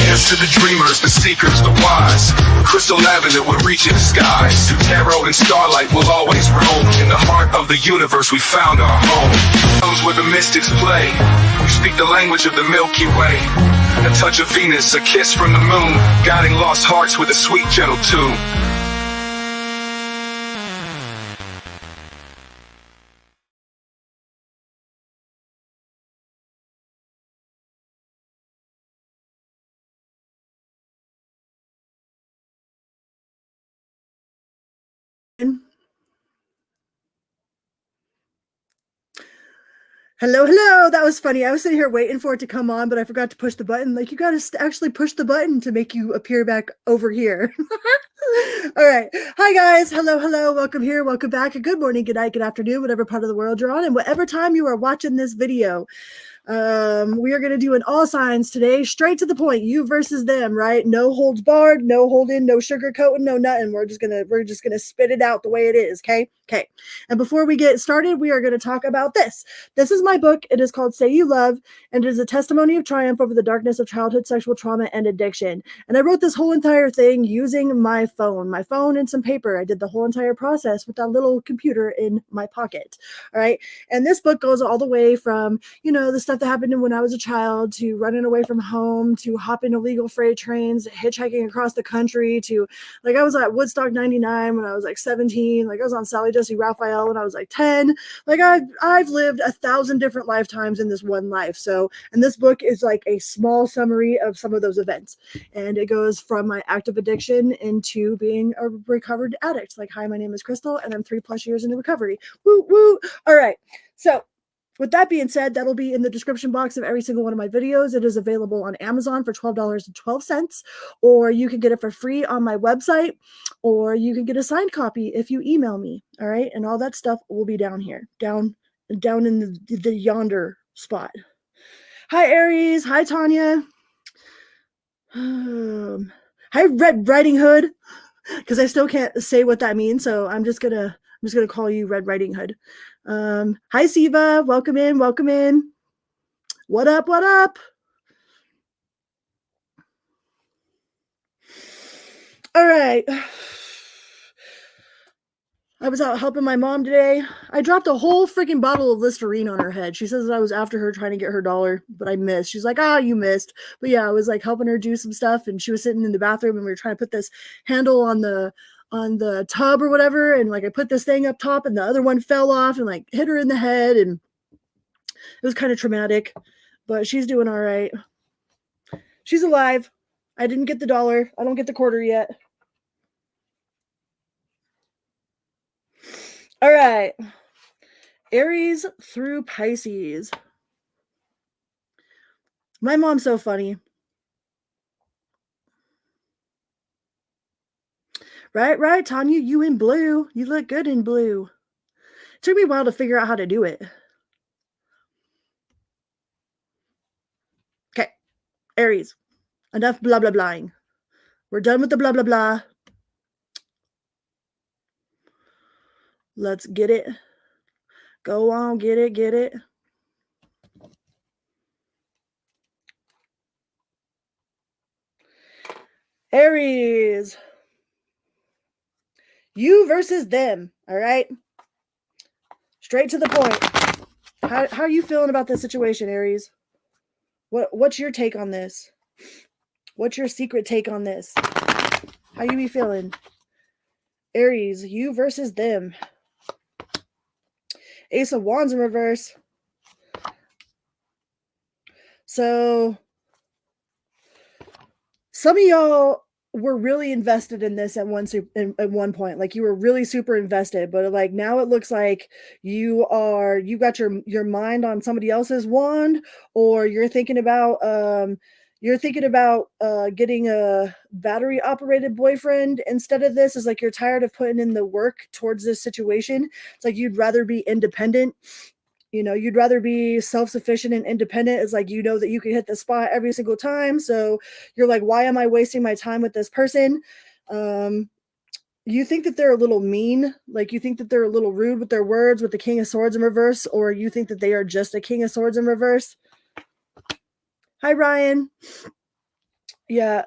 Here's to the dreamers, the seekers, the wise. Crystal Avenue will reach in the skies. Tarot and starlight will always roam. In the heart of the universe we found our home. Comes where the mystics play. We speak the language of the Milky Way. A touch of Venus, a kiss from the moon, guiding lost hearts with a sweet gentle tune. Hello, hello. That was funny. I was sitting here waiting for it to come on, but I forgot to push the button. Like, you got to actually push the button to make you appear back over here. All right. Hi, guys. Hello, hello. Welcome here. Welcome back. Good morning, good night, good afternoon, whatever part of the world you're on, and whatever time you are watching this video. We are going to do an all signs today, straight to the point, you versus them, right? No holds barred, no holding, no sugarcoating, no nothing. We're just gonna spit it out the way it is. Okay. And before we get started, we are going to talk about this. This is my book. It is called Say You Love, and it is a testimony of triumph over the darkness of childhood sexual trauma and addiction. And I wrote this whole entire thing using my phone and some paper. I did the whole entire process with that little computer in my pocket. All right. And this book goes all the way from, the stuff that happened when I was a child, to running away from home, to hopping illegal freight trains, hitchhiking across the country, to, like, I was at Woodstock 99 when I was like 17. Like, I was on Sally Jesse Raphael when I was like 10. Like, I've lived 1,000 different lifetimes in this one life. So, and this book is like a small summary of some of those events. And it goes from my active addiction into being a recovered addict. Like, hi, my name is Crystal, and I'm 3+ years into recovery. Woo, woo. All right. So, with that being said, that'll be in the description box of every single one of my videos. It is available on Amazon for $12.12, or you can get it for free on my website, or you can get a signed copy if you email me. All right. And all that stuff will be down here, down in the yonder spot. Hi, Aries. Hi, Tanya. Hi, Red Riding Hood, because I still can't say what that means. So I'm just gonna call you Red Riding Hood. Hi, Siva. Welcome in. Welcome in. What up? What up? All right. I was out helping my mom today. I dropped a whole freaking bottle of Listerine on her head. She says that I was after her trying to get her dollar, but I missed. She's like, you missed. But yeah, I was like helping her do some stuff, and she was sitting in the bathroom, and we were trying to put this handle on the tub or whatever, and like I put this thing up top, and the other one fell off and like hit her in the head, and it was kind of traumatic, but she's doing all right. She's alive. I didn't get the dollar. I don't get the quarter yet. All right. Aries through Pisces. My mom's so funny. Right, Tanya, you in blue. You look good in blue. It took me a while to figure out how to do it. Okay, Aries. Enough blah, blah, blahing. We're done with the blah, blah, blah. Let's get it. Go on, get it. Aries. You versus them, all right? Straight to the point. How are you feeling about this situation, Aries? What's your take on this? What's your secret take on this? How you be feeling? Aries, you versus them. Ace of Wands in reverse. So, some of y'all were really invested in this at one point. Like, you were really super invested, but like now it looks like you got your mind on somebody else's wand, or you're thinking about getting a battery operated boyfriend instead of this. Is like you're tired of putting in the work towards this situation. It's like you'd rather be independent. You'd rather be self-sufficient and independent. It's like, that you can hit the spot every single time. So you're like, why am I wasting my time with this person? You think that they're a little mean. Like, you think that they're a little rude with their words, with the King of Swords in reverse, or you think that they are just a King of Swords in reverse. Hi, Ryan. Yeah.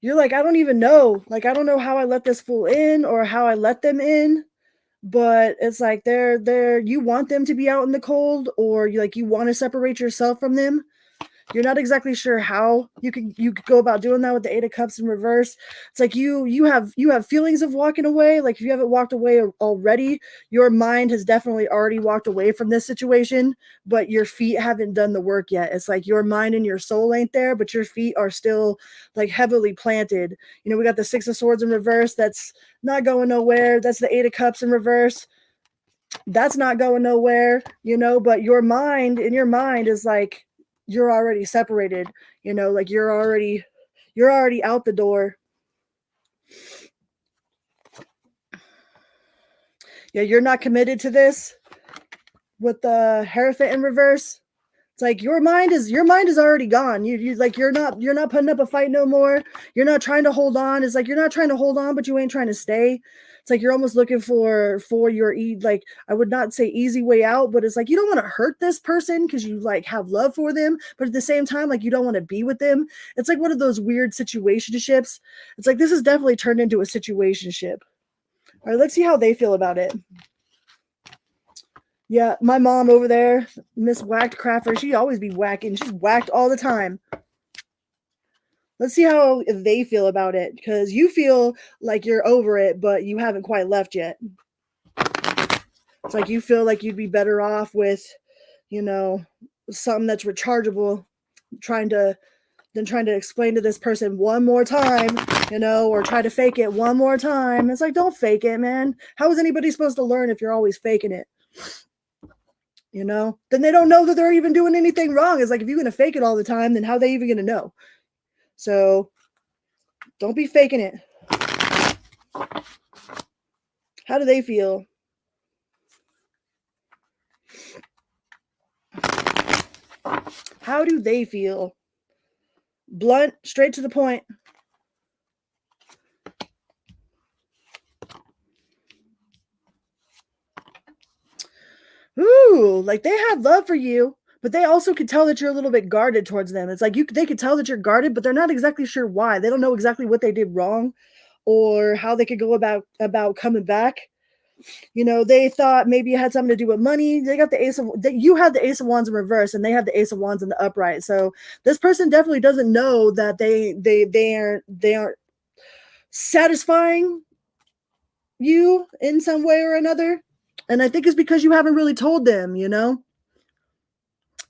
You're like, I don't even know. Like, I don't know how I let this fool in or how I let them in. But it's like they're you want them to be out in the cold, or you want to separate yourself from them. You're not exactly sure how you could go about doing that with the Eight of Cups in reverse. It's like you have feelings of walking away. Like if you haven't walked away already, your mind has definitely already walked away from this situation, but your feet haven't done the work yet. It's like your mind and your soul ain't there, but your feet are still like heavily planted. We got the Six of Swords in reverse. That's not going nowhere. That's the Eight of Cups in reverse. That's not going nowhere, but your mind is like you're already separated, like you're already out the door. Yeah, you're not committed to this with the Hierophant in reverse. It's like your mind is already gone. You're not putting up a fight no more. You're not trying to hold on. It's like you're not trying to hold on, but you ain't trying to stay. It's like you're almost looking for your like, I would not say easy way out, but it's like you don't want to hurt this person because you like have love for them, but at the same time, like you don't want to be with them. It's like one of those weird situationships. It's like this is definitely turned into a situationship. All right, let's see how they feel about it. Yeah, my mom over there, Miss Whacked Crafter, she always be whacking. She's whacked all the time. Let's see how they feel about it, because you feel like you're over it, but you haven't quite left yet. It's like you feel like you'd be better off with, something that's rechargeable, trying to explain to this person one more time, or try to fake it one more time. It's like, don't fake it, man. How is anybody supposed to learn if you're always faking it? Then they don't know that they're even doing anything wrong. It's like, if you're going to fake it all the time, then how are they even going to know? So don't be faking it. How do they feel? How do they feel? Blunt, straight to the point. Ooh, like they have love for you, but they also could tell that you're a little bit guarded towards them. It's like they could tell that you're guarded, but they're not exactly sure why. They don't know exactly what they did wrong or how they could go about coming back. They thought maybe it had something to do with money. They got the you have the Ace of Wands in reverse, and they have the Ace of Wands in the upright. So this person definitely doesn't know that they aren't satisfying you in some way or another. And I think it's because you haven't really told them,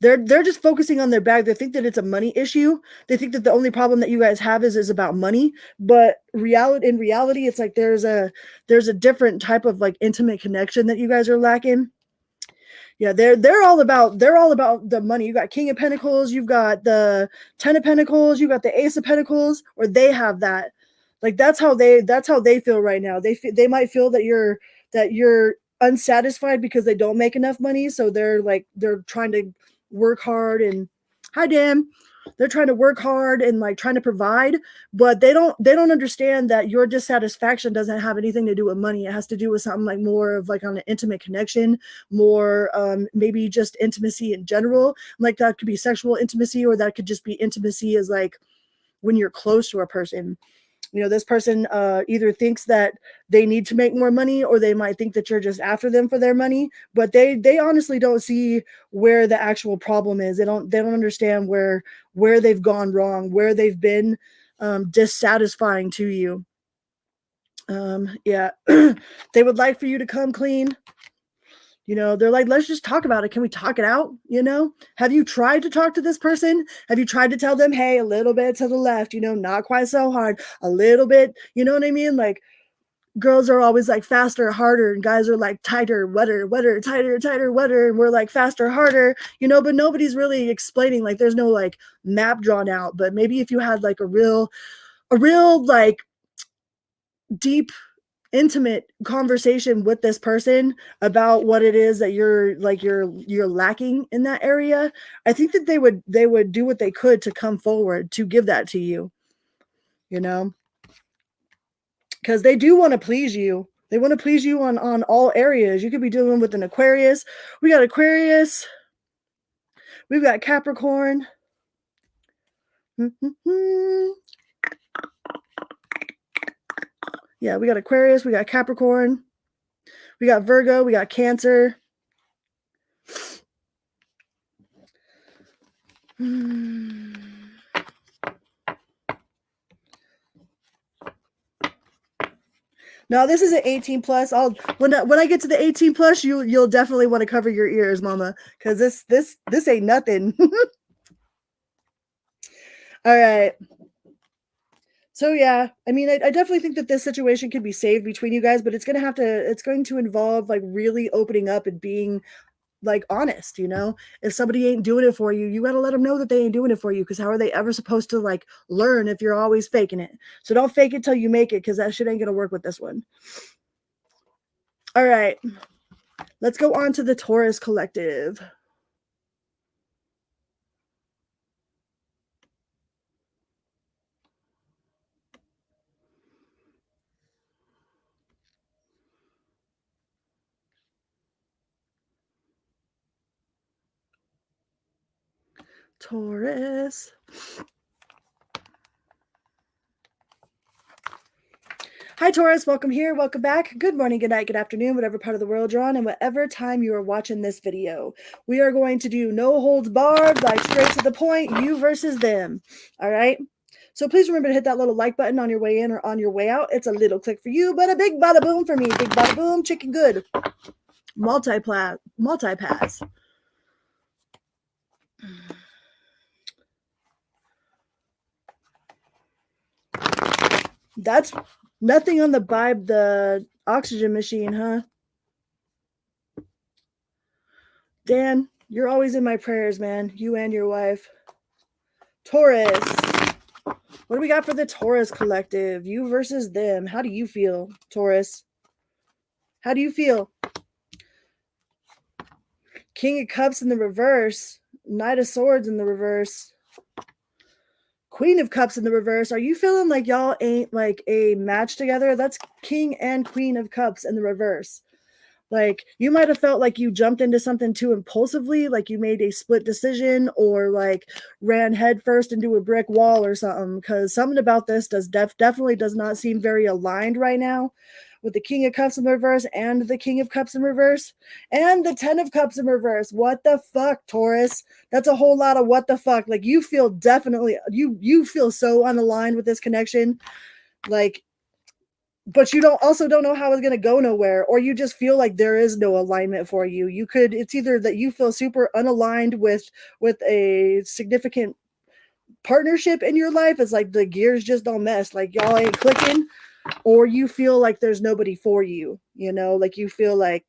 They're just focusing on their bag. They think that it's a money issue. They think that the only problem that you guys have is about money. But in reality, it's like there's a different type of like intimate connection that you guys are lacking. Yeah, they're all about the money. You got King of Pentacles, you've got the Ten of Pentacles, you got the Ace of Pentacles, or they have that. Like that's how they feel right now. They might feel that you're unsatisfied because they don't make enough money, so they're trying to work hard and hi Dan. They're trying to work hard and like trying to provide, but they don't understand that your dissatisfaction doesn't have anything to do with money. It has to do with something like more of like on an intimate connection, more maybe just intimacy in general. Like that could be sexual intimacy, or that could just be intimacy as like when you're close to a person. This person either thinks that they need to make more money, or they might think that you're just after them for their money, but they honestly don't see where the actual problem is. They don't understand where they've gone wrong, where they've been dissatisfying to you. Yeah. They would like for you to come clean. They're like, let's just talk about it. Can we talk it out? Have you tried to talk to this person? Have you tried to tell them, hey, a little bit to the left, not quite so hard, a little bit, you know what I mean? Like girls are always like faster, harder, and guys are like tighter, wetter, tighter, tighter, wetter. And we're like faster, harder, but nobody's really explaining, like there's no like map drawn out. But maybe if you had like a real like deep intimate conversation with this person about what it is that you're lacking in that area, I think that they would do what they could to come forward to give that to you, because they do want to please you. They want to please you on all areas. You could be dealing with an Aquarius. We got Aquarius. We've got Capricorn. Yeah, we got Aquarius, we got Capricorn, we got Virgo, we got Cancer. No, this is an 18 plus. When I get to the 18 plus, you'll definitely want to cover your ears, mama, because this ain't nothing. All right. So yeah, I mean, I definitely think that this situation can be saved between you guys, but it's going to involve like really opening up and being like honest, you know. If somebody ain't doing it for you, you got to let them know that they ain't doing it for you, because how are they ever supposed to like learn if you're always faking it? So don't fake it till you make it, because that shit ain't gonna work with this one. All right, let's go on to the Taurus collective. Taurus. Hi, Taurus. Welcome here. Welcome back. Good morning, good night, good afternoon, whatever part of the world you're on, and whatever time you are watching this video. We are going to do no holds barred, like straight to the point, you versus them. All right. So please remember to hit that little like button on your way in or on your way out. It's a little click for you, but a big bada boom for me. Big bada boom, chicken good. Multi-pass. That's nothing on the oxygen machine, huh? Dan, you're always in my prayers, man. You and your wife. Taurus. What do we got for the Taurus collective? You versus them. How do you feel, Taurus? How do you feel? King of Cups in the reverse. Knight of Swords in the reverse. Queen of Cups in the reverse. Are you feeling like y'all ain't like a match together? That's King and Queen of Cups in the reverse. Like, you might have felt like you jumped into something too impulsively, like you made a split decision or like ran headfirst into a brick wall or something, because something about this definitely does not seem very aligned right now, with the King of Cups in reverse and the King of Cups in reverse and the 10 of Cups in reverse. What the fuck, Taurus? That's a whole lot of what the fuck. Like, you feel definitely, you feel so unaligned with this connection. Like, but you don't know how it's going to go nowhere, or you just feel like there is no alignment for you. It's either that you feel super unaligned with a significant partnership in your life. It's like the gears just don't mesh, like y'all ain't clicking, or you feel like there's nobody for you, you know, like you feel like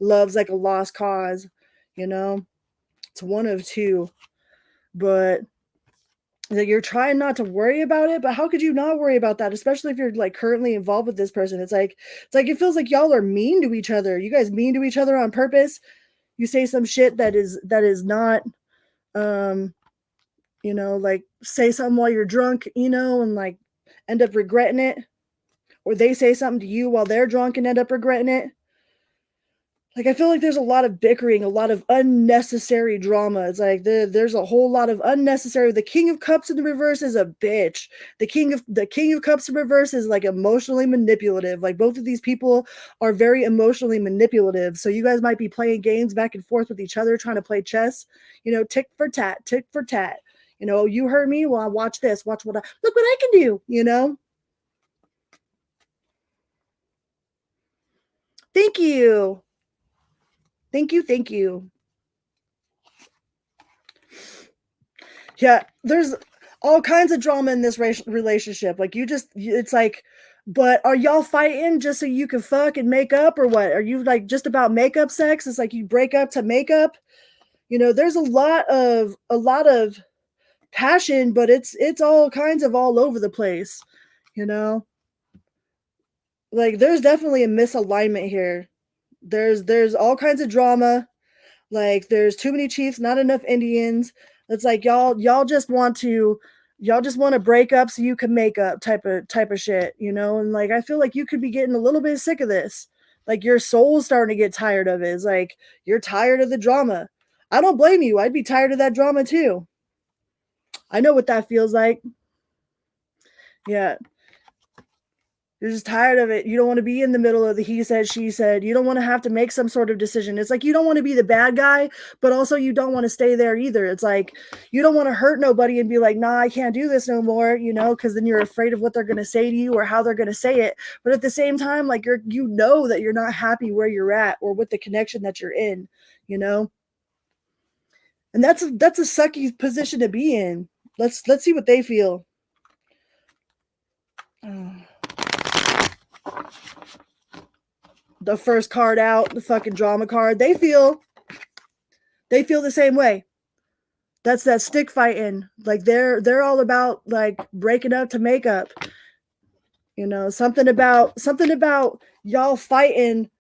love's like a lost cause, you know. It's one of two. But like, you're trying not to worry about it, but how could you not worry about that, especially if you're like currently involved with this person? It's like it feels like y'all are mean to each other. You guys mean to each other on purpose. You say some shit that is not you know, like say something while you're drunk, you know, and like end up regretting it, or they say something to you while they're drunk and end up regretting it. Like, I feel like there's a lot of bickering, a lot of unnecessary drama. It's like there's a whole lot of unnecessary. The King of Cups in the reverse is a bitch. The King of Cups in reverse is like emotionally manipulative. Like, both of these people are very emotionally manipulative. So you guys might be playing games back and forth with each other, trying to play chess. You know, tick for tat, tick for tat. You know, you heard me. Well, watch this. Watch look what I can do. You know. Thank you. Thank you. Thank you. Yeah, there's all kinds of drama in this relationship. Like, it's like, but are y'all fighting just so you can fuck and make up, or what? Are you like just about makeup sex? It's like you break up to make up. You know, there's a lot of passion, but it's all kinds of all over the place. You know, like there's definitely a misalignment here. There's all kinds of drama. Like, there's too many chiefs, not enough Indians. It's like y'all just want to break up so you can make up type of shit, you know? And like, I feel like you could be getting a little bit sick of this. Like, your soul's starting to get tired of it. It's like you're tired of the drama. I don't blame you. I'd be tired of that drama too. I know what that feels like. Yeah. You're just tired of it. You don't want to be in the middle of the he said, she said. You don't want to have to make some sort of decision. It's like you don't want to be the bad guy, but also you don't want to stay there either. It's like you don't want to hurt nobody and be like, nah, I can't do this no more, because then you're afraid of what they're going to say to you or how they're going to say it. But at the same time, like you know that you're not happy where you're at or with the connection that you're in, And that's a sucky position to be in. Let's see what they feel. The first card out, the fucking drama card. They feel the same way. That's that stick fighting. Like they're all about like breaking up to make up. Something about y'all fighting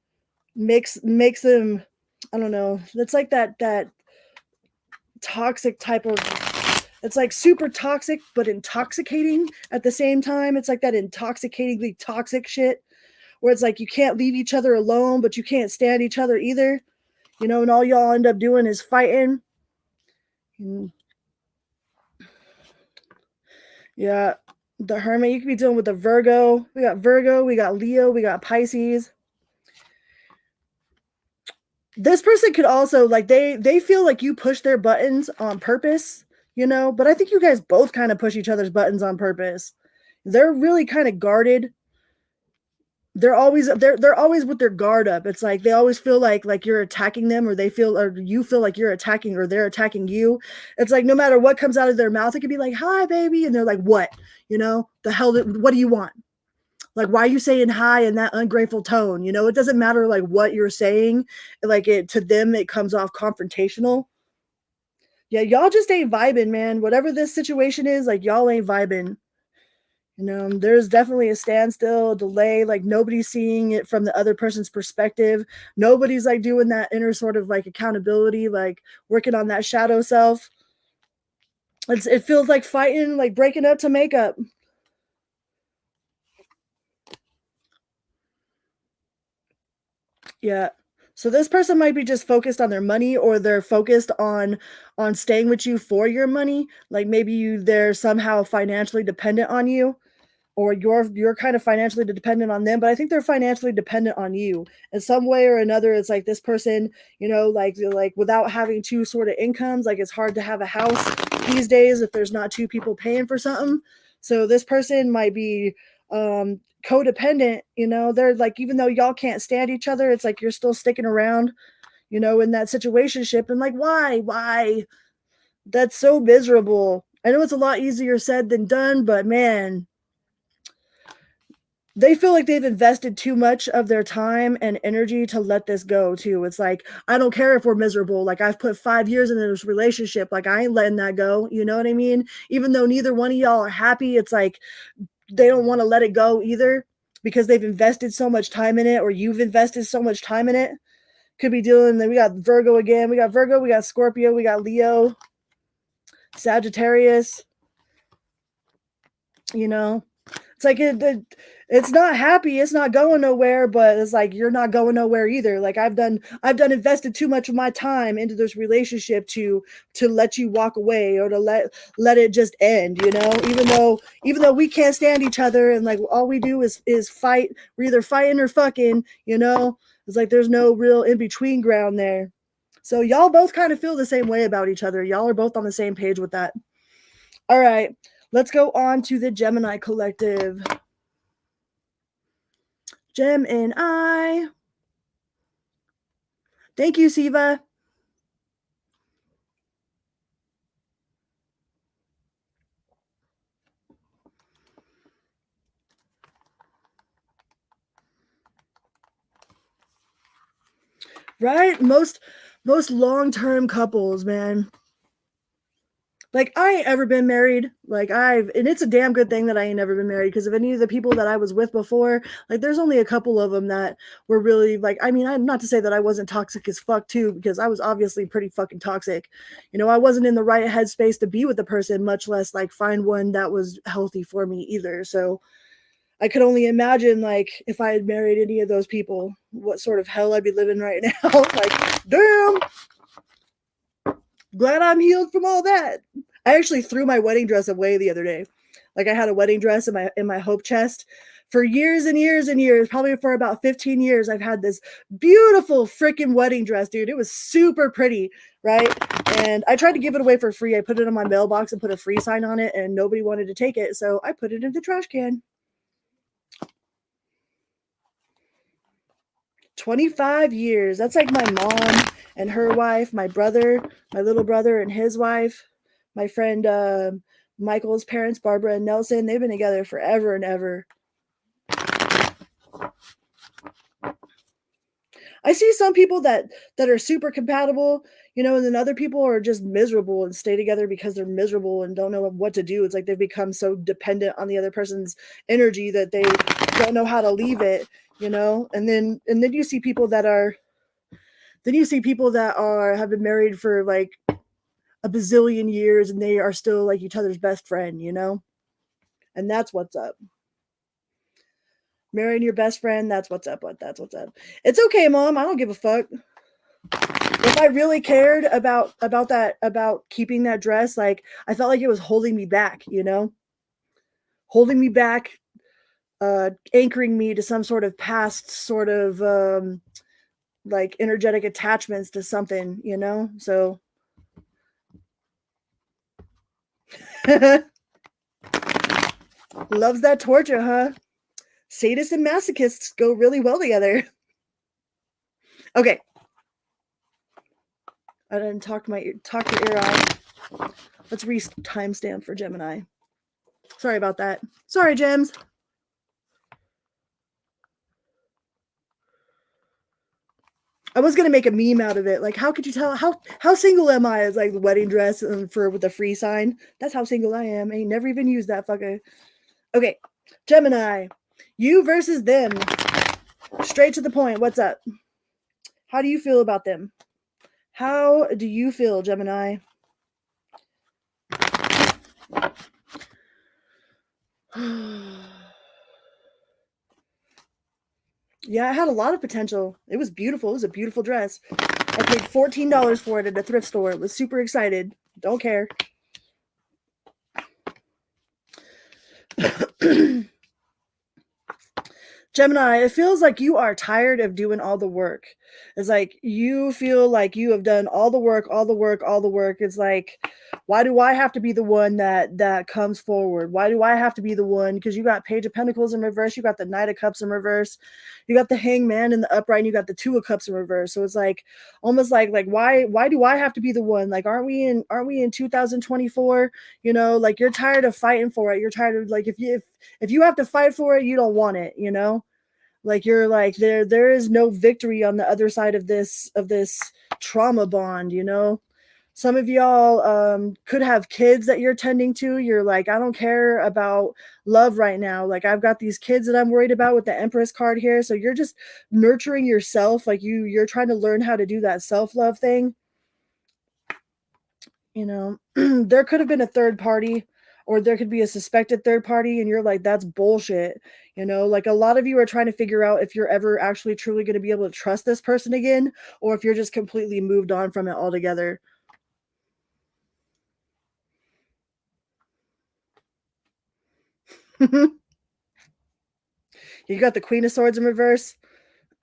makes them, I don't know. It's like that toxic type of, it's like super toxic but intoxicating at the same time. It's like that intoxicatingly toxic shit where it's like you can't leave each other alone, but you can't stand each other either. And all y'all end up doing is fighting. Yeah, the Hermit. You could be dealing with the Virgo. We got Virgo, we got Leo, we got Pisces. This person could also, like, they feel like you push their buttons on purpose, but I think you guys both kind of push each other's buttons on purpose. They're really kind of guarded. They're always with their guard up. It's like they always feel like you're attacking them, or you feel like you're attacking, or they're attacking you. It's like no matter what comes out of their mouth, it could be like, "Hi, baby," and they're like, "What? The hell? What do you want? Like, why are you saying hi in that ungrateful tone? It doesn't matter like what you're saying. Like to them, it comes off confrontational. Yeah, y'all just ain't vibing, man. Whatever this situation is, like y'all ain't vibing. There's definitely a standstill, a delay, like nobody's seeing it from the other person's perspective. Nobody's like doing that inner sort of like accountability, like working on that shadow self. It feels like fighting, like breaking up to make up. Yeah. So this person might be just focused on their money, or they're focused on staying with you for your money. Like maybe they're somehow financially dependent on you, or you're kind of financially dependent on them, but I think they're financially dependent on you in some way or another. It's like this person, like without having two sort of incomes, like it's hard to have a house these days if there's not two people paying for something. So this person might be codependent, they're like, even though y'all can't stand each other, it's like you're still sticking around, in that situationship. And like, why? That's so miserable. I know it's a lot easier said than done, but man, they feel like they've invested too much of their time and energy to let this go too. It's like, I don't care if we're miserable. Like I've put 5 years into this relationship. Like I ain't letting that go. You know what I mean? Even though neither one of y'all are happy, it's like they don't want to let it go either because they've invested so much time in it, or you've invested so much time in it. Could be dealing, we got Virgo again. We got Virgo, we got Scorpio, we got Leo, Sagittarius. It's like it's not happy, it's not going nowhere, but it's like you're not going nowhere either. Like I've done invested too much of my time into this relationship to let you walk away, or to let it just end, even though we can't stand each other, and like all we do is fight. We're either fighting or fucking, it's like there's no real in between ground there. So y'all both kind of feel the same way about each other. Y'all are both on the same page with that. All right. Let's go on to the Gemini collective. Gemini. Thank you, Siva. Right? Most long-term couples, man. Like I ain't ever been married. And it's a damn good thing that I ain't never been married, because of any of the people that I was with before, like there's only a couple of them that were really like, I mean, I'm not to say that I wasn't toxic as fuck too, because I was obviously pretty fucking toxic. I wasn't in the right headspace to be with the person, much less like find one that was healthy for me either. So I could only imagine, like, if I had married any of those people, what sort of hell I'd be living right now. Like, damn. Glad I'm healed from all that. I actually threw my wedding dress away the other day. Like I had a wedding dress in my hope chest for years and years and years, probably for about 15 years. I've had this beautiful freaking wedding dress, dude. It was super pretty, right? And I tried to give it away for free. I put it on my mailbox and put a free sign on it, and nobody wanted to take it, so I put it in the trash can. 25 years. That's like my mom and her wife, my brother, my little brother and his wife, my friend Michael's parents, Barbara and Nelson. They've been together forever and ever. I see some people that are super compatible, you know, and then other people are just miserable and stay together because they're miserable and don't know what to do. It's like they've become so dependent on the other person's energy that they don't know how to leave it, you know. And then you see people that are have been married for like a bazillion years and they are still like each other's best friend, you know. And that's what's up. Marrying your best friend, that's what's up. That's what's up. It's okay, Mom. I don't give a fuck. If I really cared about keeping that dress, like I felt like it was holding me back, you know, holding me back, anchoring me to some sort of past sort of like energetic attachments to something, you know. So loves that torture, huh? Sadists and masochists go really well together. Okay. I didn't talk your ear off. Let's timestamp for Gemini. Sorry about that. Sorry, Gems. I was gonna make a meme out of it. Like, how could you tell how single am I? It's like the wedding dress and with the free sign. That's how single I am. I ain't never even used that fucker. Okay, Gemini, you versus them. Straight to the point. What's up? How do you feel about them? How do you feel, Gemini? Yeah, it had a lot of potential. It was beautiful. It was a beautiful dress. I paid $14 for it at a thrift store. I was super excited. Don't care. Gemini, it feels like you are tired of doing all the work. It's like you feel like you have done all the work, all the work, all the work. It's like, why do I have to be the one that comes forward? Why do I have to be the one? Because you got Page of Pentacles in reverse, you got the Knight of Cups in reverse, you got the Hangman in the upright, and you got the Two of Cups in reverse. So it's like almost like why do I have to be the one? Like, aren't we in 2024? You know, like you're tired of fighting for it. You're tired of like if you have to fight for it, you don't want it, you know? Like you're like there is no victory on the other side of this trauma bond, you know. Some of y'all could have kids that you're tending to. You're like, I don't care about love right now. Like I've got these kids that I'm worried about with the Empress card here. So you're just nurturing yourself. Like you're trying to learn how to do that self-love thing. You know, there could have been a third party, or there could be a suspected third party, and you're like, that's bullshit. You know, like a lot of you are trying to figure out if you're ever actually truly going to be able to trust this person again, or if you're just completely moved on from it altogether. You got the Queen of Swords in reverse.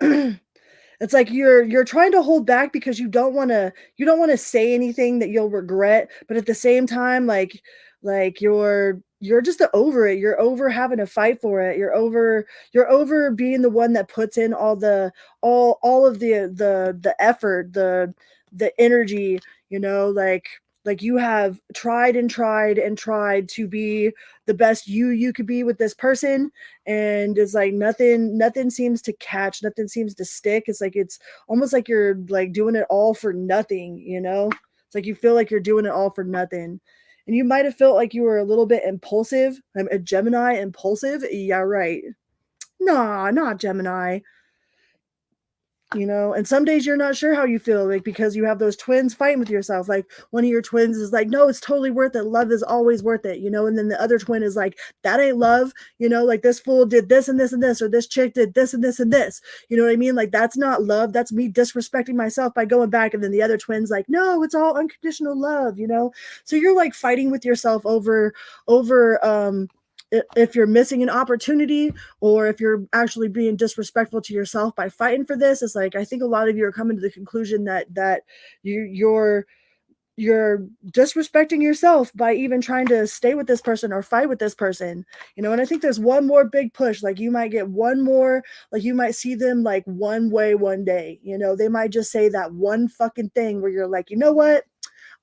It's like you're trying to hold back because you don't want to say anything that you'll regret, but at the same time, like you're just over it. You're over having to fight for it. You're over being the one that puts in all of the effort, the energy, you know, like you have tried and tried and tried to be the best you could be with this person, and it's like nothing seems to catch, nothing seems to stick. It's like it's almost like you're like doing it all for nothing, you know. It's like you feel like you're doing it all for nothing, and you might have felt like you were a little bit impulsive. I'm a Gemini. Impulsive? Yeah, right. Nah, not Gemini. you know, and some days you're not sure how you feel, like, because you have those twins fighting with yourself. Like one of your twins is like, no, it's totally worth it, love is always worth it, you know, and then the other twin is like, that ain't love, you know, like this fool did this and this and this, or this chick did this and this and this, you know what I mean? Like that's not love, that's me disrespecting myself by going back. And then the other twin's like, no, it's all unconditional love, you know. So you're like fighting with yourself over if you're missing an opportunity, or if you're actually being disrespectful to yourself by fighting for this. It's like, I think a lot of you are coming to the conclusion that you're disrespecting yourself by even trying to stay with this person or fight with this person, you know. And I think there's one more big push, like you might get one more, like you might see them like one way one day, you know, they might just say that one fucking thing where you're like, you know what,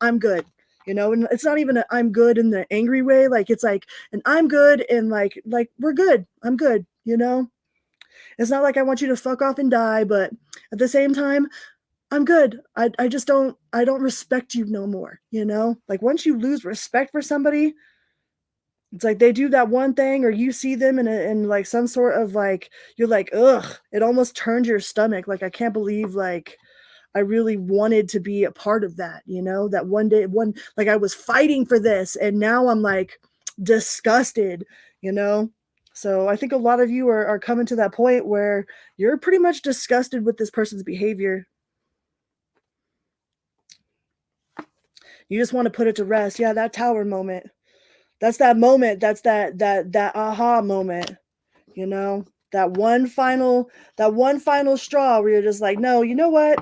I'm good, you know. And it's not even a I'm good in the angry way, like it's like an I'm good and like we're good, I'm good, you know. It's not like I want you to fuck off and die, but at the same time, I'm good. I just don't respect you no more, you know? Like once you lose respect for somebody, it's like they do that one thing, or you see them in like some sort of like, you're like, ugh, it almost turns your stomach. Like I can't believe like I really wanted to be a part of that, you know, that one day, like I was fighting for this and now I'm like disgusted, you know? So I think a lot of you are coming to that point where you're pretty much disgusted with this person's behavior. You just want to put it to rest. Yeah, that tower moment. That's that moment. That's that aha moment, you know? That one final straw where you're just like, no, you know what?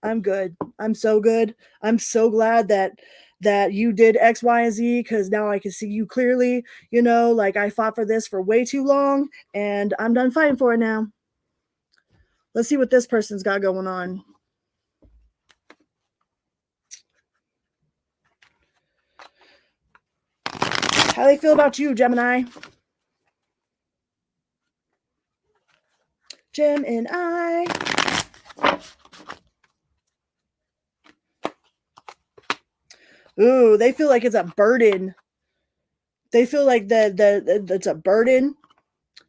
I'm good. I'm so good. I'm so glad that you did X, Y, and Z, because now I can see you clearly. You know, like I fought for this for way too long, and I'm done fighting for it now. Let's see what this person's got going on. How they feel about you, Gemini? Gemini. Ooh, they feel like it's a burden. They feel like it's a burden.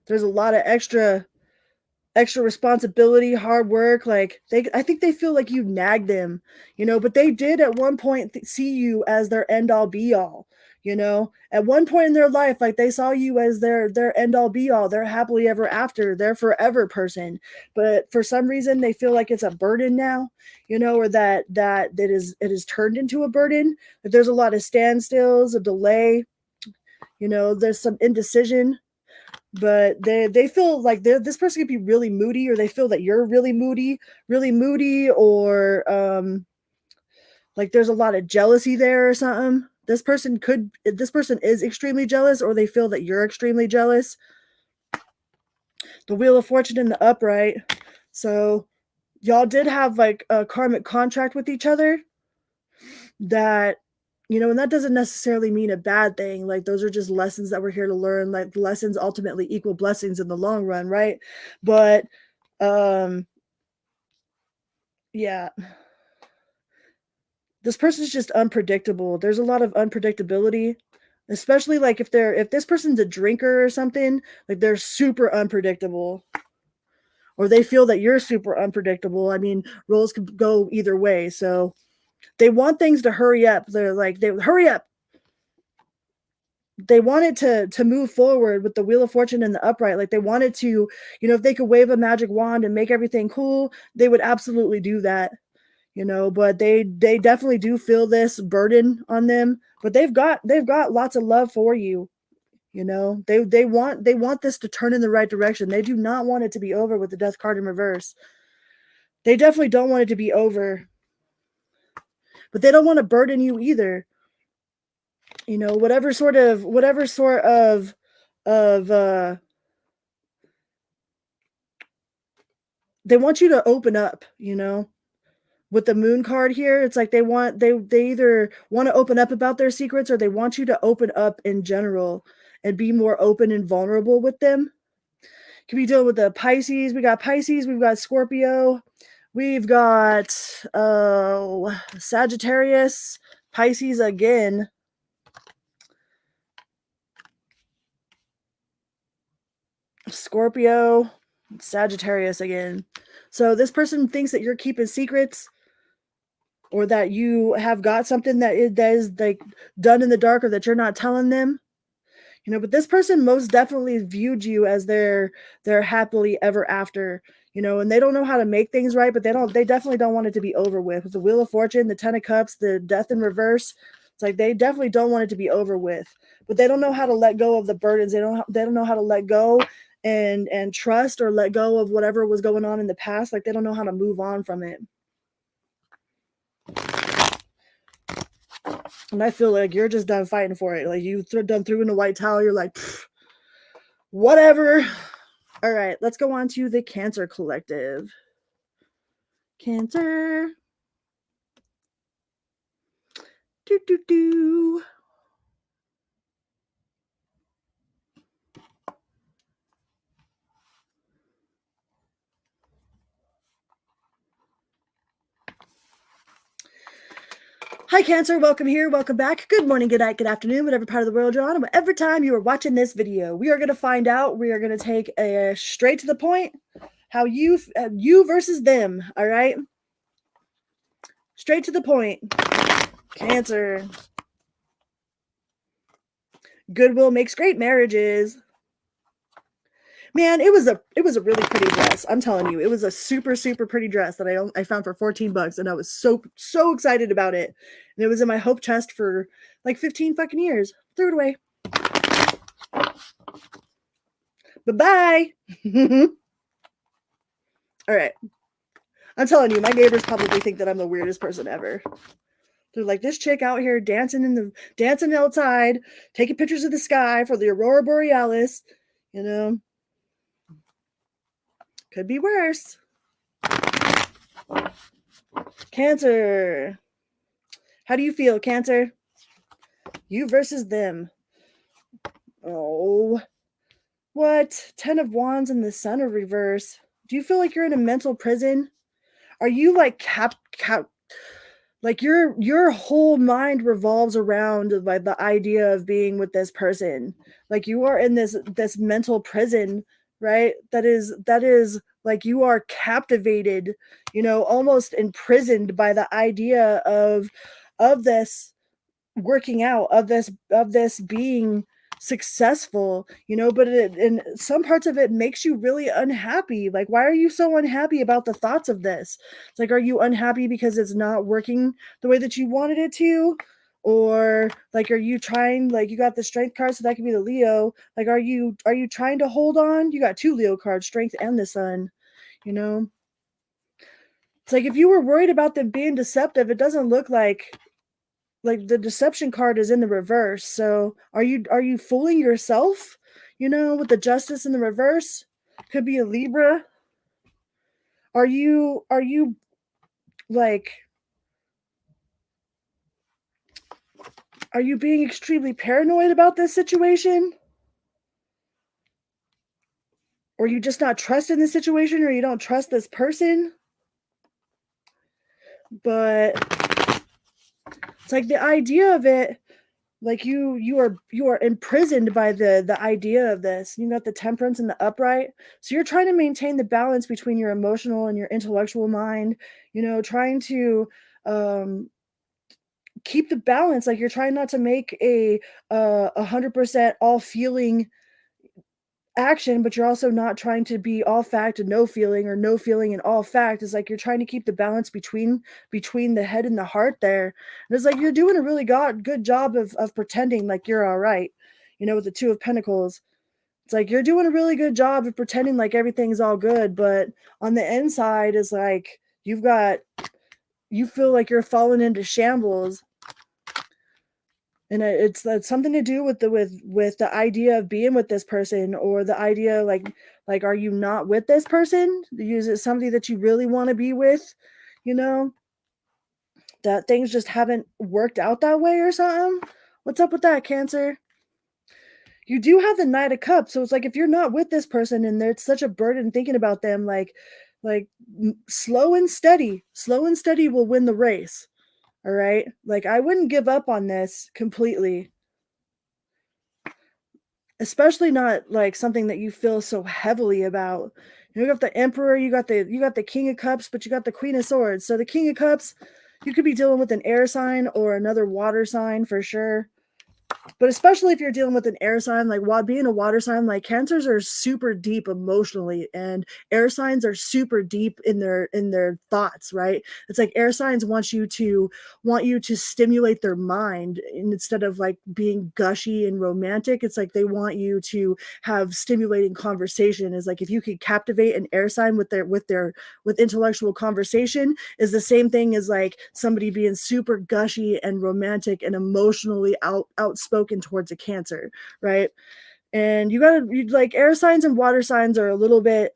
There's a lot of extra responsibility, hard work. Like I think they feel like you nagged them, you know, but they did at one point see you as their end all be all, you know, at one point in their life, like they saw you as their end all be all, their happily ever after, their forever person. But for some reason they feel like it's a burden now, you know, or that it is turned into a burden, that there's a lot of standstills, a delay, you know, there's some indecision. But they feel like this person could be really moody, or they feel that you're really moody, or like there's a lot of jealousy there or something. This person is extremely jealous, or they feel that you're extremely jealous. The Wheel of Fortune in the upright. So y'all did have like a karmic contract with each other that, you know, and that doesn't necessarily mean a bad thing. Like those are just lessons that we're here to learn. Like lessons ultimately equal blessings in the long run, right? But yeah, this person's just unpredictable. There's a lot of unpredictability, especially like if this person's a drinker or something, like they're super unpredictable, or they feel that you're super unpredictable. I mean, roles could go either way. So they want things to hurry up. They're like, they hurry up. They wanted to move forward with the Wheel of Fortune and the upright. Like they wanted to, you know, if they could wave a magic wand and make everything cool, they would absolutely do that, you know. But they definitely do feel this burden on them. But they've got lots of love for you, you know. They want this to turn in the right direction. They do not want it to be over with the Death card in reverse. They definitely don't want it to be over, but they don't want to burden you either. You know, whatever sort of they want you to open up, you know. With the moon card here, it's like they either want to open up about their secrets, or they want you to open up in general and be more open and vulnerable with them. Could be dealing with the Pisces. We got Pisces, we've got Scorpio, we've got Sagittarius, Pisces again, Scorpio, Sagittarius again. So this person thinks that you're keeping secrets, or that you have got something that is like done in the dark, or that you're not telling them. But this person most definitely viewed you as their happily ever after, and they don't know how to make things right, but they definitely don't want it to be over with the Wheel of Fortune, the Ten of Cups, the Death in reverse. It's like they definitely don't want it to be over with, but they don't know how to let go of the burdens. They don't know how to let go and trust, or let go of whatever was going on in the past. Like, they don't know how to move on from it. And I feel like you're just done fighting for it. Like, you done threw in the white towel. You're like, whatever. All right, let's go on to the Cancer Collective. Cancer. Do, do, do. Hi, Cancer. Welcome here. Welcome back. Good morning, good night, good afternoon, whatever part of the world you're on, and whatever time you are watching this video. We are going to find out. We are going to take a straight to the point. How you versus them. All right. Straight to the point. Cancer. Goodwill makes great marriages. Man, it was a really pretty dress. I'm telling you, it was a super, super pretty dress that I found for $14, and I was so excited about it. And it was in my hope chest for like 15 fucking years. Threw it away. Bye-bye. All right. I'm telling you, my neighbors probably think that I'm the weirdest person ever. They're like, this chick out here dancing outside, taking pictures of the sky for the Aurora Borealis, Could be worse. Cancer. How do you feel, Cancer? You versus them. Oh. What? 10 of Wands and the Sun are reverse. Do you feel like you're in a mental prison? Are you like like your whole mind revolves around like the idea of being with this person? Like, you are in this mental prison, right? That is like, you are captivated, almost imprisoned by the idea of this working out, of this being successful, but in some parts of it makes you really unhappy. Like, why are you so unhappy about the thoughts of this? It's like, are you unhappy because it's not working the way that you wanted it to? Or like, are you trying, like, you got the Strength card, so that could be the Leo. Like, are you trying to hold on? You got 2 Leo cards, Strength and the Sun. It's like, if you were worried about them being deceptive, it doesn't look like the deception card is in the reverse. So are you fooling yourself, with the Justice in the reverse? Could be a Libra. Are you like, are you being extremely paranoid about this situation? Or you just not trusting the situation, or you don't trust this person? But it's like the idea of it, like, you are imprisoned by the idea of this. You got the Temperance and the Upright. So you're trying to maintain the balance between your emotional and your intellectual mind, trying to keep the balance. Like, you're trying not to make a 100% all feeling action, but you're also not trying to be all fact and no feeling, or no feeling and all fact. It's like you're trying to keep the balance between the head and the heart there. And it's like you're doing a really good job of pretending like you're all right, with the 2 of Pentacles. It's like you're doing a really good job of pretending like everything's all good, but on the inside is like you feel like you're falling into shambles. And it's something to do with the idea of being with this person, or the idea, like, are you not with this person? Is it somebody that you really want to be with? That things just haven't worked out that way or something. What's up with that, Cancer? You do have the Knight of Cups, so it's like, if you're not with this person and there's such a burden thinking about them, like slow and steady will win the race. All right. Like, I wouldn't give up on this completely. Especially not like something that you feel so heavily about. You got the Emperor, you got the King of Cups, but you got the Queen of Swords. So the King of Cups, you could be dealing with an air sign or another water sign for sure. But especially if you're dealing with an air sign, like being a water sign, like Cancers are super deep emotionally, and air signs are super deep in their thoughts, right? It's like air signs want you to stimulate their mind instead of like being gushy and romantic. It's like they want you to have stimulating conversation. Is like if you could captivate an air sign with intellectual conversation, is the same thing as like somebody being super gushy and romantic and emotionally outspoken towards a Cancer, right? And you like air signs and water signs are a little bit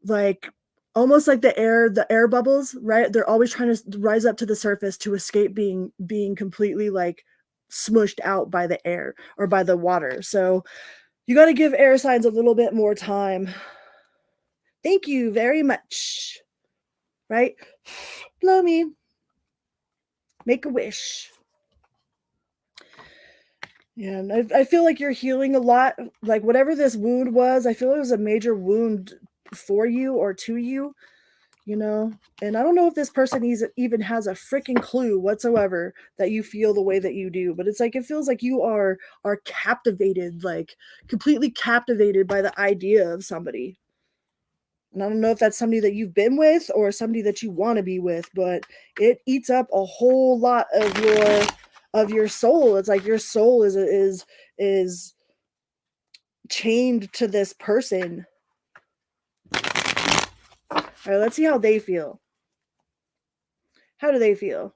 like almost like the air bubbles, right? They're always trying to rise up to the surface to escape being completely like smushed out by the air or by the water. So you got to give air signs a little bit more time. Thank you very much. Right? Blow me. Make a wish. Yeah, and I feel like you're healing a lot. Like whatever this wound was, I feel it was a major wound for you or to you, you know? And I don't know if this person even has a freaking clue whatsoever that you feel the way that you do, but it's like it feels like you are captivated, like completely captivated by the idea of somebody. And I don't know if that's somebody that you've been with or somebody that you want to be with, but it eats up a whole lot of your soul. It's like your soul is chained to this person. All right, let's see how they feel. How do they feel?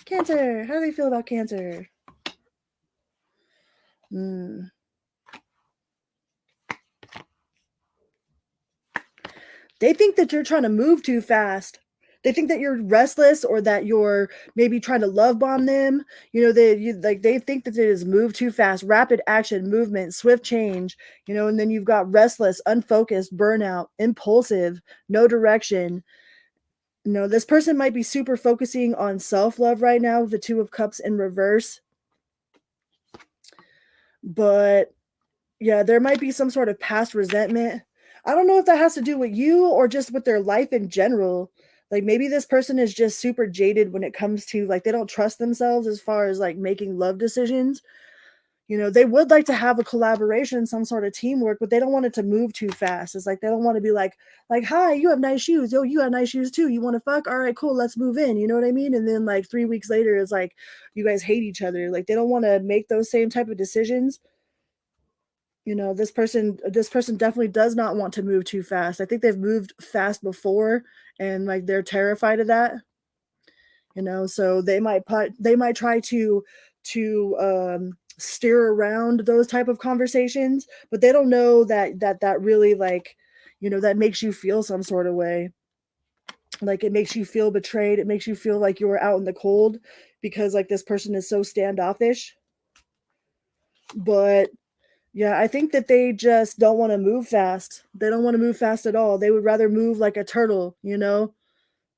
Cancer. How do they feel about Cancer? They think that you're trying to move too fast. They think that you're restless or that you're maybe trying to love bomb them. You know, they think that it is move too fast, rapid action, movement, swift change, you know, and then you've got restless, unfocused, burnout, impulsive, no direction. You know, this person might be super focusing on self-love right now with the Two of Cups in reverse. But yeah, there might be some sort of past resentment. I don't know if that has to do with you or just with their life in general. Like maybe this person is just super jaded when it comes to like they don't trust themselves as far as like making love decisions. You know, they would like to have a collaboration, some sort of teamwork, but they don't want it to move too fast. It's like they don't want to be like, hi, you have nice shoes. Yo, you have nice shoes too. You want to fuck? All right, cool, let's move in. You know what I mean? And then like 3 weeks later, it's like you guys hate each other. Like they don't want to make those same type of decisions. You know, this person definitely does not want to move too fast. I think they've moved fast before and like they're terrified of that, you know, so they might try to steer around those type of conversations, but they don't know that really like, you know, that makes you feel some sort of way. Like it makes you feel betrayed. It makes you feel like you were out in the cold because like this person is so standoffish. But yeah, I think that they just don't want to move fast. They don't want to move fast at all. They would rather move like a turtle, you know?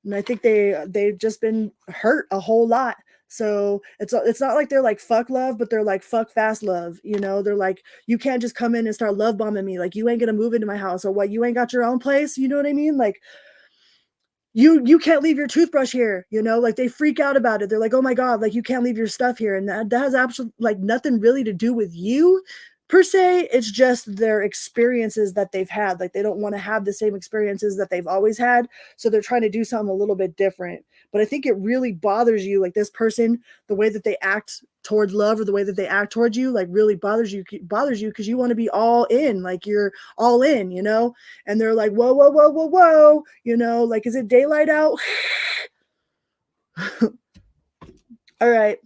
And I think they've just been hurt a whole lot. So it's not like they're like fuck love, but they're like fuck fast love. You know, they're like, you can't just come in and start love bombing me. Like you ain't gonna move into my house or what? You ain't got your own place. You know what I mean? Like you can't leave your toothbrush here, you know, like they freak out about it. They're like, oh my god, like you can't leave your stuff here, and that has absolutely like nothing really to do with you per se. It's just their experiences that they've had. Like they don't want to have the same experiences that they've always had, so they're trying to do something a little bit different. But I think it really bothers you, like this person, the way that they act towards love or the way that they act towards you, like really bothers you because you want to be all in, like you're all in, you know. And they're like, whoa, whoa, whoa, whoa, whoa, you know, like, is it daylight out? All right,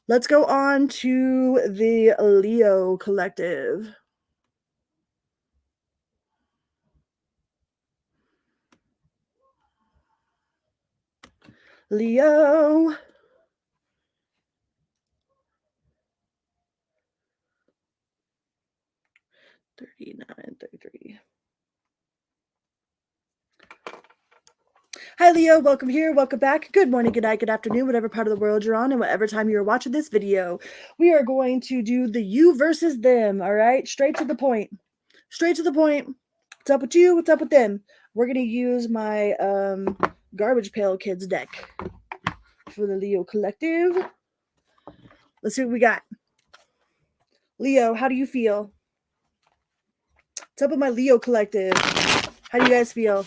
let's go on to the Leo collective. Leo. 39, 33. Hi, Leo. Welcome here. Welcome back. Good morning, good night, good afternoon, whatever part of the world you're on and whatever time you're watching this video. We are going to do the you versus them, all right? Straight to the point. Straight to the point. What's up with you? What's up with them? We're going to use my Garbage Pail Kids deck for the Leo Collective. Let's see what we got. Leo, how do you feel? What's up with my Leo Collective? How do you guys feel?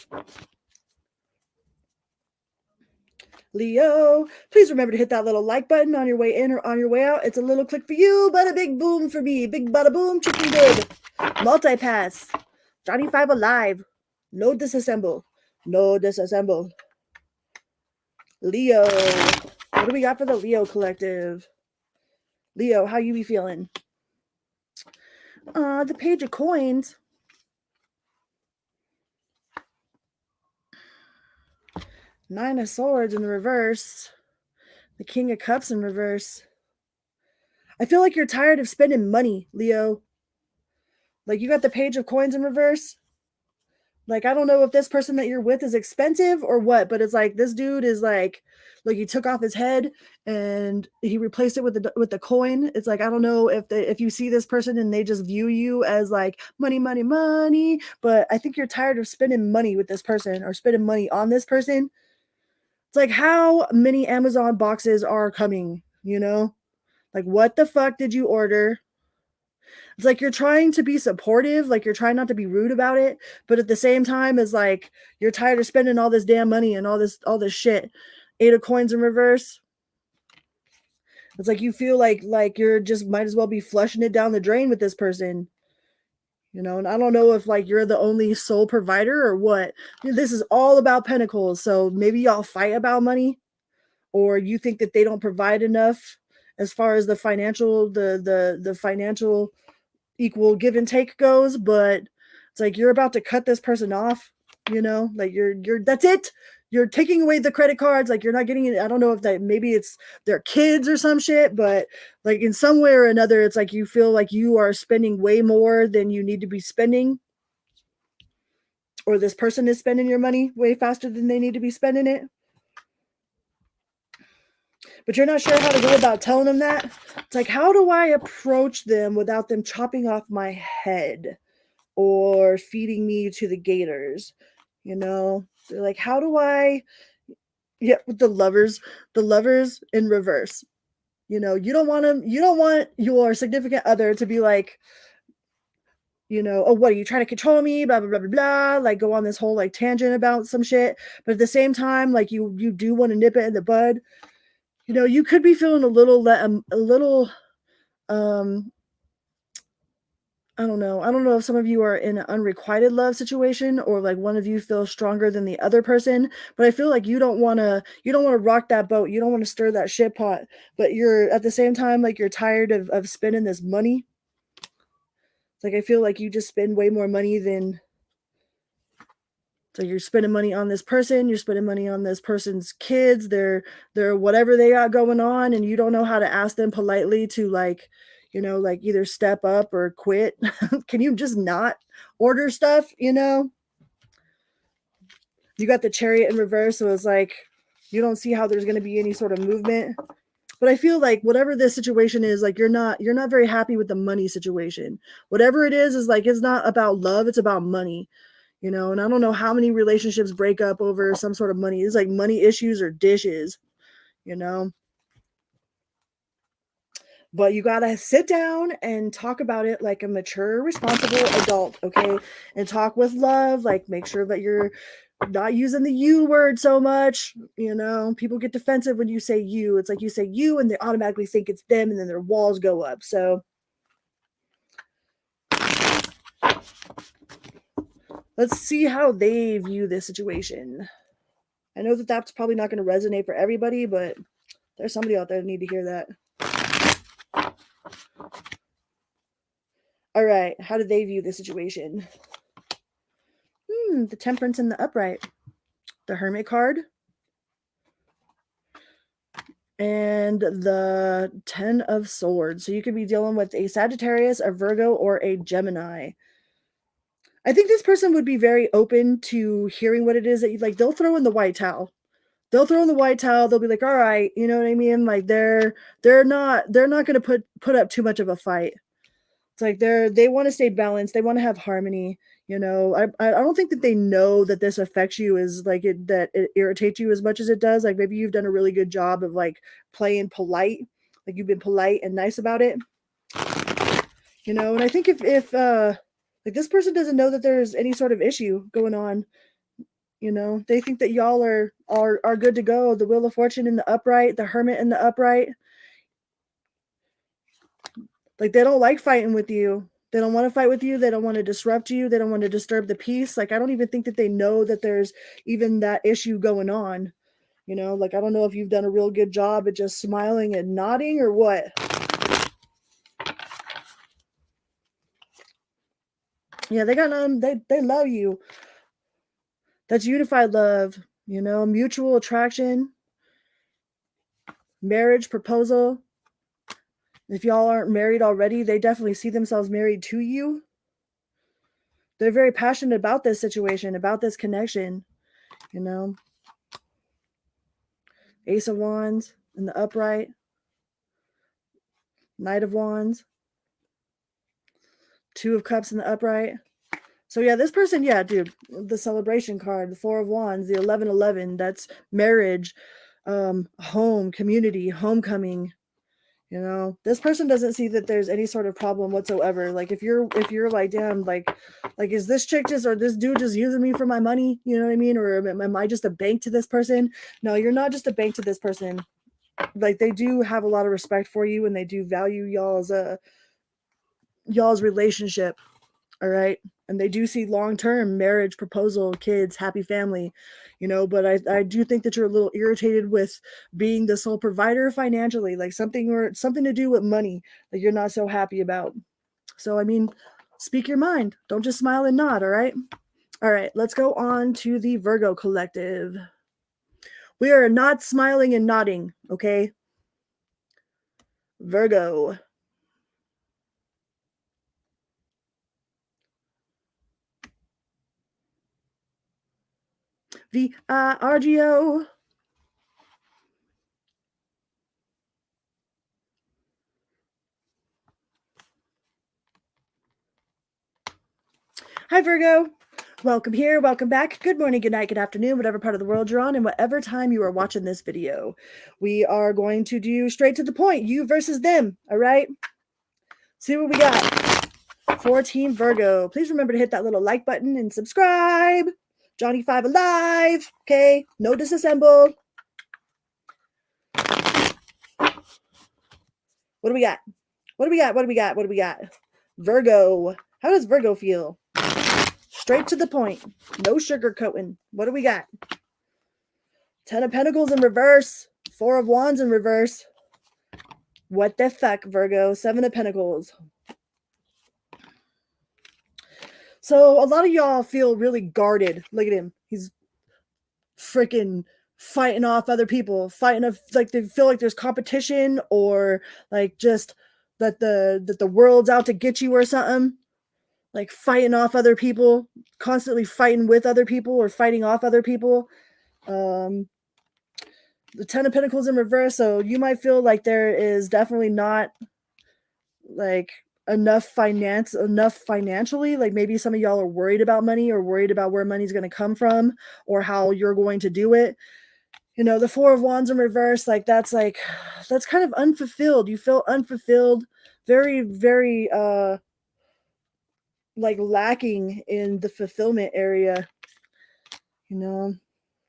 Leo, please remember to hit that little like button on your way in or on your way out. It's a little click for you, but a big boom for me. Big bada boom, chicken good. Multi-pass. Johnny 5 alive. No disassemble. No disassemble. Leo. What do we got for the Leo Collective? Leo, how you be feeling? The Page of Coins. Nine of Swords in the reverse. The King of Cups in reverse. I feel like you're tired of spending money, Leo. Like, you got the Page of Coins in reverse. Like, I don't know if this person that you're with is expensive or what, but it's like this dude is like he took off his head and he replaced it with the coin. It's like, I don't know if you see this person and they just view you as like money, money, money, but I think you're tired of spending money with this person or spending money on this person. It's like, how many Amazon boxes are coming, you know? Like, what the fuck did you order? It's like you're trying to be supportive, like you're trying not to be rude about it, but at the same time, it's like you're tired of spending all this damn money and all this shit. 8 of Coins in reverse. It's like you feel like you're just might as well be flushing it down the drain with this person. You know, and I don't know if like you're the only sole provider or what. This is all about Pentacles, so maybe y'all fight about money, or you think that they don't provide enough as far as the financial the financial equal give and take goes, but it's like you're about to cut this person off, you know, like you're that's it. You're taking away the credit cards, like you're not getting it. I don't know if that maybe it's their kids or some shit, but like in some way or another, it's like you feel like you are spending way more than you need to be spending, or this person is spending your money way faster than they need to be spending it. But you're not sure how to go about telling them that. It's like, how do I approach them without them chopping off my head or feeding me to the gators? You know, they're like, how do I? Yeah, with the lovers in reverse. You know, you don't want your significant other to be like, you know, oh, what are you trying to control me? Blah blah blah blah blah. Like go on this whole like tangent about some shit, but at the same time, like you do want to nip it in the bud. You know, you could be feeling a little I don't know. I don't know if some of you are in an unrequited love situation or like one of you feels stronger than the other person, but I feel like you don't want to rock that boat. You don't want to stir that shit pot, but you're at the same time like you're tired of spending this money. It's like I feel like you just spend way more money than so you're spending money on this person, you're spending money on this person's kids, they're whatever they got going on, and you don't know how to ask them politely to like, you know, like either step up or quit. Can you just not order stuff, you know? You got the Chariot in reverse, so it's like you don't see how there's going to be any sort of movement. But I feel like whatever this situation is, like you're not very happy with the money situation. Whatever it is like it's not about love, it's about money. You know, and I don't know how many relationships break up over some sort of money. It's like money issues or dishes, you know. But you got to sit down and talk about it like a mature, responsible adult, okay? And talk with love, like make sure that you're not using the you word so much, you know. People get defensive when you say you. It's like you say you and they automatically think it's them and then their walls go up. So let's see how they view this situation. I know that that's probably not going to resonate for everybody, but there's somebody out there that need to hear that. All right, how do they view the situation? The Temperance and the Upright. The Hermit card. And the 10 of Swords. So you could be dealing with a Sagittarius, a Virgo, or a Gemini. I think this person would be very open to hearing what it is that you like. They'll throw in the white towel. They'll throw in the white towel. They'll be like, all right, you know what I mean? Like they're not going to put up too much of a fight. It's like they want to stay balanced. They want to have harmony. You know, I don't think that they know that this affects you as like that it irritates you as much as it does. Like maybe you've done a really good job of like playing polite, like you've been polite and nice about it. You know, and I think if like this person doesn't know that there's any sort of issue going on, you know, they think that y'all are good to go. The Wheel of Fortune in the upright, the Hermit in the upright. Like they don't like fighting with you. They don't want to fight with you. They don't want to disrupt you. They don't want to disturb the peace. Like I don't even think that they know that there's even that issue going on. You know, like I don't know if you've done a real good job at just smiling and nodding or what. Yeah, they got they love you. That's unified love, you know, mutual attraction, marriage proposal. If y'all aren't married already, they definitely see themselves married to you. They're very passionate about this situation, about this connection, you know. Ace of Wands in the upright, Knight of Wands, Two of Cups in the upright. So yeah, this person, yeah, dude, the celebration card, the Four of Wands, the 1111, that's marriage, home, community, homecoming. You know, this person doesn't see that there's any sort of problem whatsoever. Like if you're like, damn, like is this chick just or this dude just using me for my money? You know what I mean? Or am I just a bank to this person? No, you're not just a bank to this person. Like they do have a lot of respect for you and they do value y'all's relationship. All right. And they do see long-term marriage, proposal, kids, happy family, you know, but I do think that you're a little irritated with being the sole provider financially, like something to do with money that you're not so happy about. So, I mean, speak your mind. Don't just smile and nod. All right. All right. Let's go on to the Virgo collective. We are not smiling and nodding. Okay. Virgo. VIRGO. Hi, Virgo. Welcome here. Welcome back. Good morning, good night, good afternoon, whatever part of the world you're on, and whatever time you are watching this video. We are going to do straight to the point. You versus them. All right. See what we got for Team Virgo. Please remember to hit that little like button and subscribe. Johnny5 alive. Okay. No disassemble. What do we got? What do we got? What do we got? What do we got? Virgo. How does Virgo feel? Straight to the point. No sugarcoating. What do we got? 10 of Pentacles in reverse. 4 of Wands in reverse. What the fuck, Virgo? 7 of Pentacles. So a lot of y'all feel really guarded. Look at him. He's freaking fighting off other people. Like they feel like there's competition or like just that the world's out to get you or something. Like fighting off other people, constantly fighting with other people or fighting off other people. The 10 of Pentacles in reverse, so you might feel like there is definitely not like enough financially. Like maybe some of y'all are worried about money or worried about where money's going to come from or how you're going to do it. You know, the 4 of Wands in reverse, that's kind of unfulfilled. You feel unfulfilled, very, very like lacking in the fulfillment area. You know,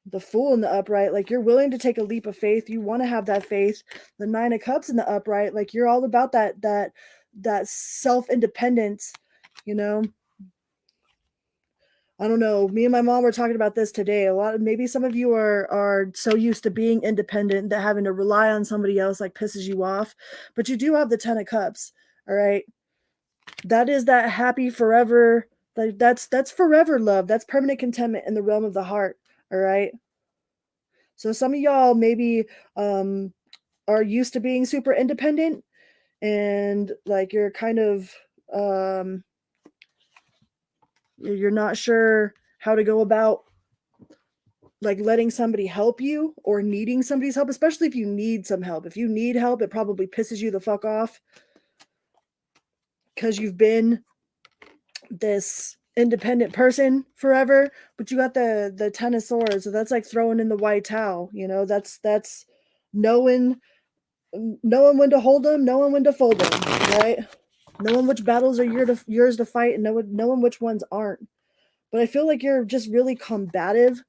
the Fool in the upright, like you're willing to take a leap of faith. You want to have that faith. The 9 of Cups in the upright, like you're all about that self-independence, you know. I don't know. Me and my mom were talking about this today. Maybe some of you are so used to being independent that having to rely on somebody else like pisses you off. But you do have the 10 of Cups. All right. That is that happy forever. Like that's forever love. That's permanent contentment in the realm of the heart. All right. So some of y'all maybe are used to being super independent and like you're kind of You're not sure how to go about like letting somebody help you or needing somebody's help, especially if you need some help. If you need help, it probably pisses you the fuck off because you've been this independent person forever, but you got the 10 of swords, so that's like throwing in the white towel, you know. That's knowing when to hold them, knowing when to fold them, right? Knowing which battles are yours to fight, and knowing which ones aren't. But I feel like you're just really combative.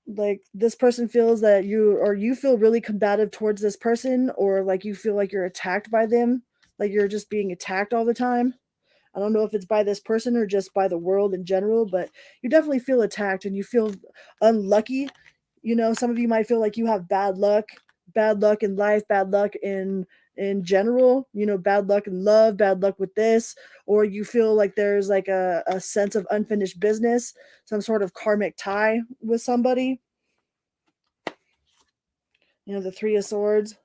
Like this person feels that you feel really combative towards this person, or like you feel like you're attacked by them, like you're just being attacked all the time. I don't know if it's by this person or just by the world in general, but you definitely feel attacked and you feel unlucky. You know, some of you might feel like you have bad luck in life, bad luck in general, you know, bad luck in love, bad luck with this, or you feel like there's like a sense of unfinished business, some sort of karmic tie with somebody. You know, the 3 of swords.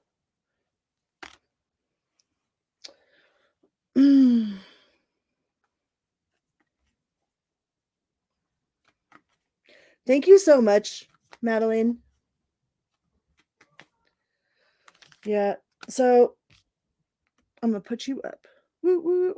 Thank you so much, Madeline. Yeah, so I'm gonna put you up. Woo woo.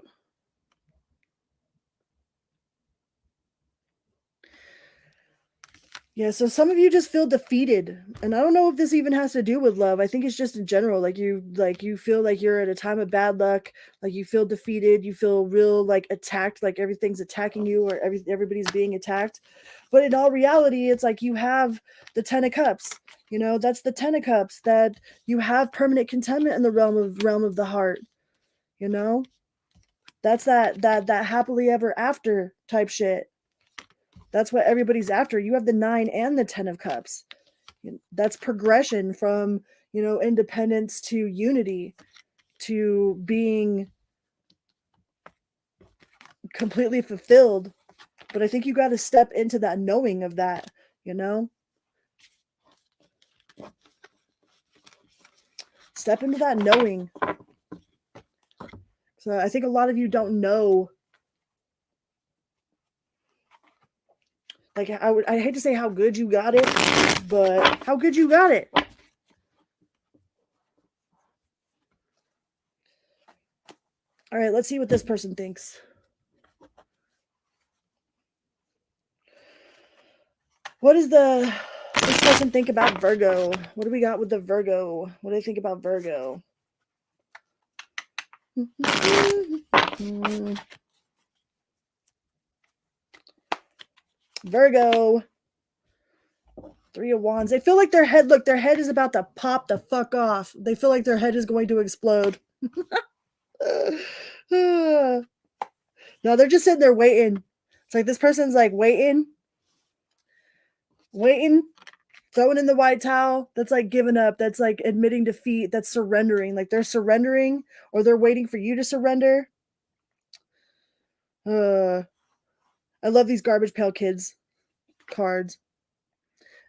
Yeah, so some of you just feel defeated. And I don't know if this even has to do with love. I think it's just in general. Like you feel like you're at a time of bad luck, like you feel defeated, you feel real like attacked, like everything's attacking you or everybody's being attacked. But in all reality, it's like you have the 10 of cups. You know, that's the 10 of cups, that you have permanent contentment in the realm of the heart, you know? That's that happily ever after type shit. That's what everybody's after. You have the 9 and the 10 of cups. That's progression from, you know, independence to unity to being completely fulfilled. But I think you got to step into that knowing of that, you know? Step into that knowing. So I think a lot of you don't know. Like I hate to say how good you got it, but how good you got it. All right, let's see what this person thinks. What does this person think about Virgo? What do we got with the Virgo? What do they think about Virgo? Virgo. 3 of Wands. They feel like their head is about to pop the fuck off. They feel like their head is going to explode. No, they're just sitting there waiting. It's like this person's like waiting, throwing in the white towel. That's like giving up. That's like admitting defeat. That's surrendering. Like they're surrendering or they're waiting for you to surrender. I love these garbage pail kids cards.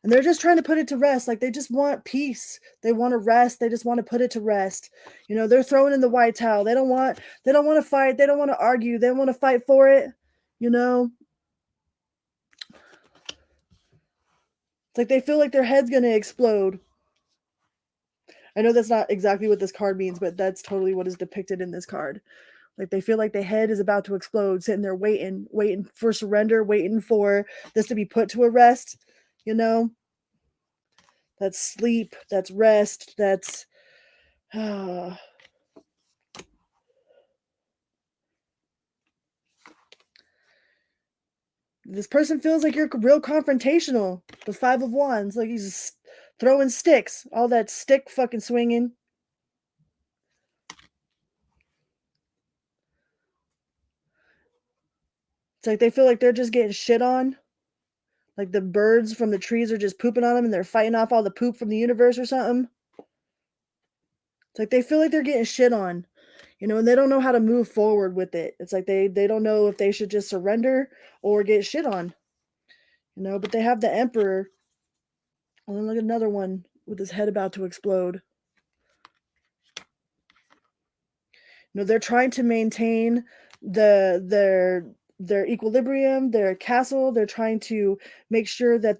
And they're just trying to put it to rest. Like they just want peace. They want to rest. They just want to put it to rest. You know, they're throwing in the white towel. They don't want to fight. They don't want to argue. They want to fight for it. You know, it's like they feel like their head's going to explode. I know that's not exactly what this card means, but that's totally what is depicted in this card. Like they feel like the head is about to explode, sitting there waiting for surrender, waiting for this to be put to a rest, you know? That's sleep, that's rest, that's this person feels like you're real confrontational. The 5 of Wands, like he's throwing sticks, all that stick fucking swinging. It's like they feel like they're just getting shit on. Like the birds from the trees are just pooping on them and they're fighting off all the poop from the universe or something. It's like they feel like they're getting shit on, you know, and they don't know how to move forward with it. It's like they don't know if they should just surrender or get shit on, you know, but they have the Emperor. And then look at another one with his head about to explode. You know, they're trying to maintain their their equilibrium, their castle. They're trying to make sure that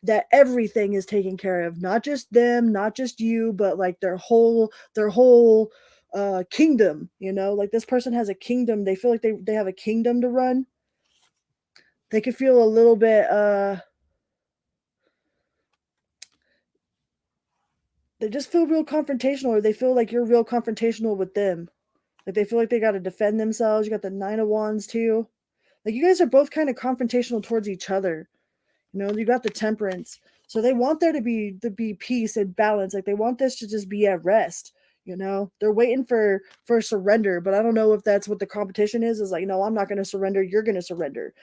that everything is taken care of, not just them, not just you, but like their whole kingdom. Like this person has a kingdom. They feel like they have a kingdom to run. They could feel a little bit they just feel real confrontational, or they feel like you're real confrontational with them. Like they feel like they got to defend themselves. You got the Nine of Wands too. Like you guys are both kind of confrontational towards each other. You got the Temperance. So they want there to be peace and balance. Like they want this to just be at rest. They're waiting for surrender, but I don't know if that's what the competition is. Is like, no, I'm not going to surrender. You're going to surrender.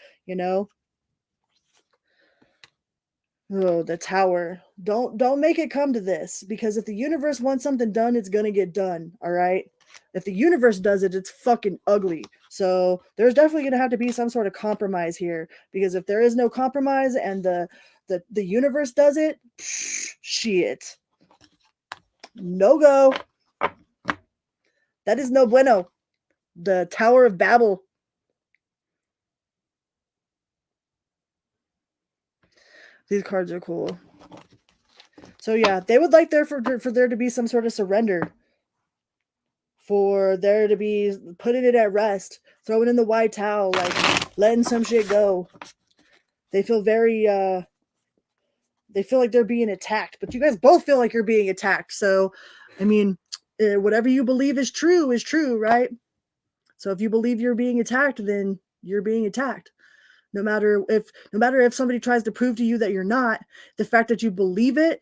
Oh, the Tower. Don't make it come to this, because if the universe wants something done, it's going to get done. All right. If the universe does it, it's fucking ugly. So there's definitely going to have to be some sort of compromise here, because if there is no compromise and the universe does it, shit. No go. That is no bueno. The Tower of Babel. These cards are cool. So yeah, they would like there for there to be some sort of surrender. For there to be putting it at rest, throwing in the white towel, like letting some shit go. They feel very they feel like they're being attacked, but you guys both feel like you're being attacked. So, I mean, whatever you believe is true, right? So if you believe you're being attacked, then you're being attacked. No matter if somebody tries to prove to you that you're not, the fact that you believe it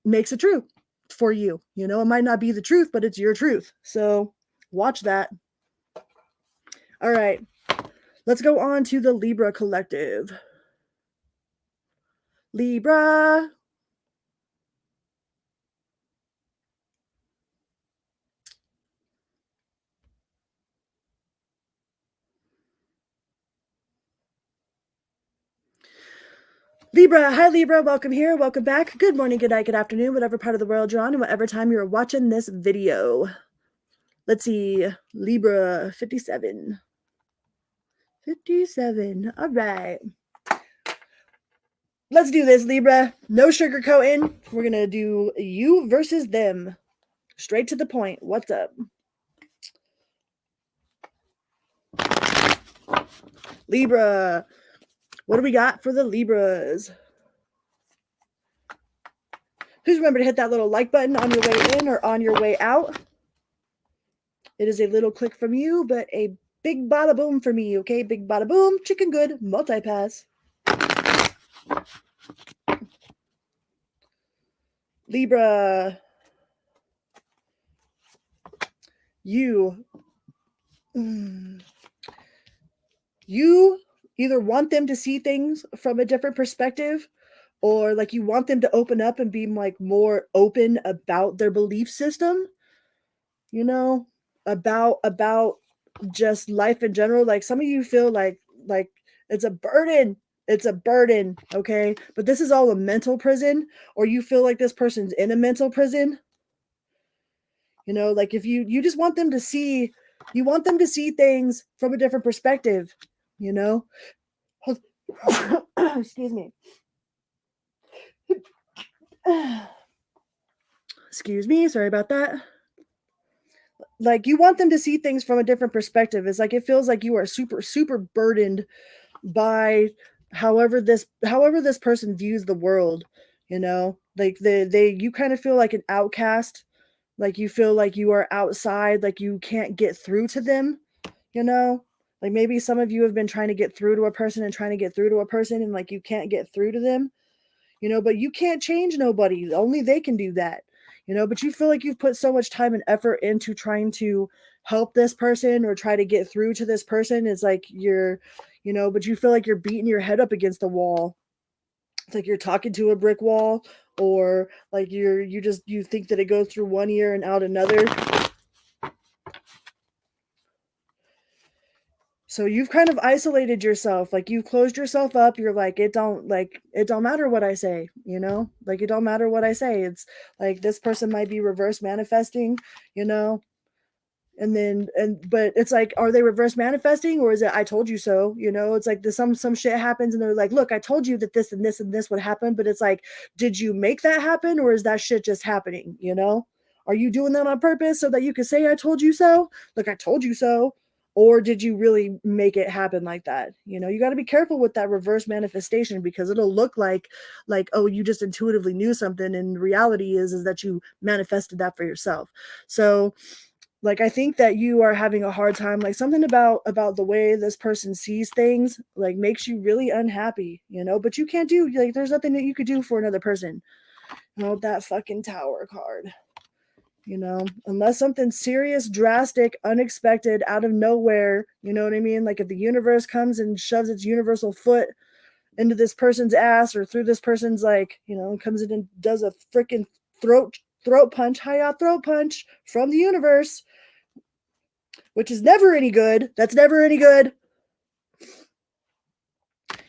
makes it true for you. It might not be the truth, but it's your truth. So watch that. All right. Let's go on to the Libra collective. Libra. Libra, hi Libra, welcome here, welcome back. Good morning, good night, good afternoon, whatever part of the world you're on and whatever time you're watching this video. Let's see, Libra 57. 57, all right. Let's do this, Libra. No sugarcoating. We're going to do you versus them. Straight to the point. What's up? Libra. What do we got for the Libras? Please remember to hit that little like button on your way in or on your way out. It is a little click from you, but a big bada boom for me, okay? Big bada boom, chicken good, multi-pass. Libra. You either want them to see things from a different perspective, or like you want them to open up and be like more open about their belief system, about just life in general. Like some of you feel like it's a burden. Okay? But this is all a mental prison, or you feel like this person's in a mental prison. Like if you just want them to see, you want them to see things from a different perspective, Excuse me. Excuse me, sorry about that. Like you want them to see things from a different perspective. It's like it feels like you are super, super burdened by however this person views the world, like you kind of feel like an outcast, like you feel like you are outside, like you can't get through to them, like maybe some of you have been trying to get through to a person and like you can't get through to them, but you can't change nobody. Only they can do that, but you feel like you've put so much time and effort into trying to help this person or try to get through to this person. It's like you're, but you feel like you're beating your head up against the wall. It's like you're talking to a brick wall, or like you think that it goes through one ear and out another. So you've kind of isolated yourself, like you've closed yourself up. You're like, it don't matter what I say, like it don't matter what I say. It's like this person might be reverse manifesting, But it's like, are they reverse manifesting, or is it I told you so? It's like some shit happens and they're like, look, I told you that this and this and this would happen, but it's like, did you make that happen, or is that shit just happening? Are you doing that on purpose so that you could say I told you so? Look, I told you so. Or did you really make it happen like that? You got to be careful with that reverse manifestation, because it'll look like oh, you just intuitively knew something, and reality is that you manifested that for yourself. So like, I think that you are having a hard time, like something about the way this person sees things like makes you really unhappy, but you can't do, like, there's nothing that you could do for another person. That fucking Tower card, unless something serious, drastic, unexpected, out of nowhere, you know what I mean? Like if the universe comes and shoves its universal foot into this person's ass, or through this person's, like, comes in and does a freaking throat punch, hiya throat punch from the universe, which is never any good. That's never any good.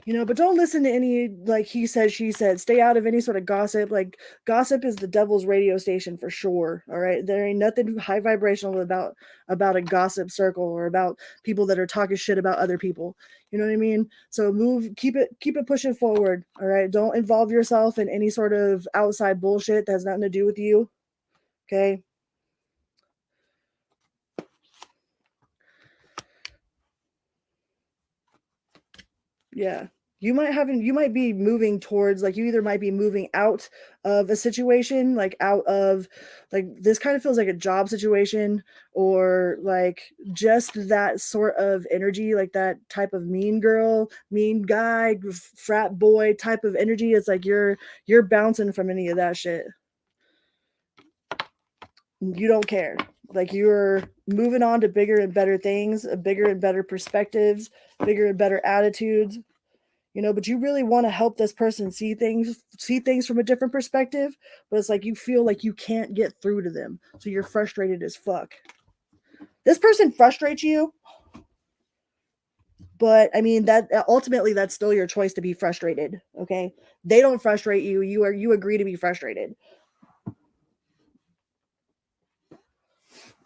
But don't listen to any, like, he said, she said. Stay out of any sort of gossip. Like, gossip is the devil's radio station for sure. All right. There ain't nothing high vibrational about a gossip circle, or about people that are talking shit about other people. You know what I mean? So keep it pushing forward. All right. Don't involve yourself in any sort of outside bullshit that has nothing to do with you. Okay. Yeah. You might be moving towards, like, you either might be moving out of a situation, like out of, like, this kind of feels like a job situation, or like just that sort of energy, like that type of mean girl, mean guy, frat boy type of energy. It's like you're bouncing from any of that shit. You don't care. Like, you're moving on to bigger and better things, bigger and better perspectives, bigger and better attitudes. But you really want to help this person see things from a different perspective, but it's like you feel like you can't get through to them, so you're frustrated as fuck. This person frustrates you, but I mean, that ultimately that's still your choice to be frustrated. Okay, they don't frustrate you. You agree to be frustrated.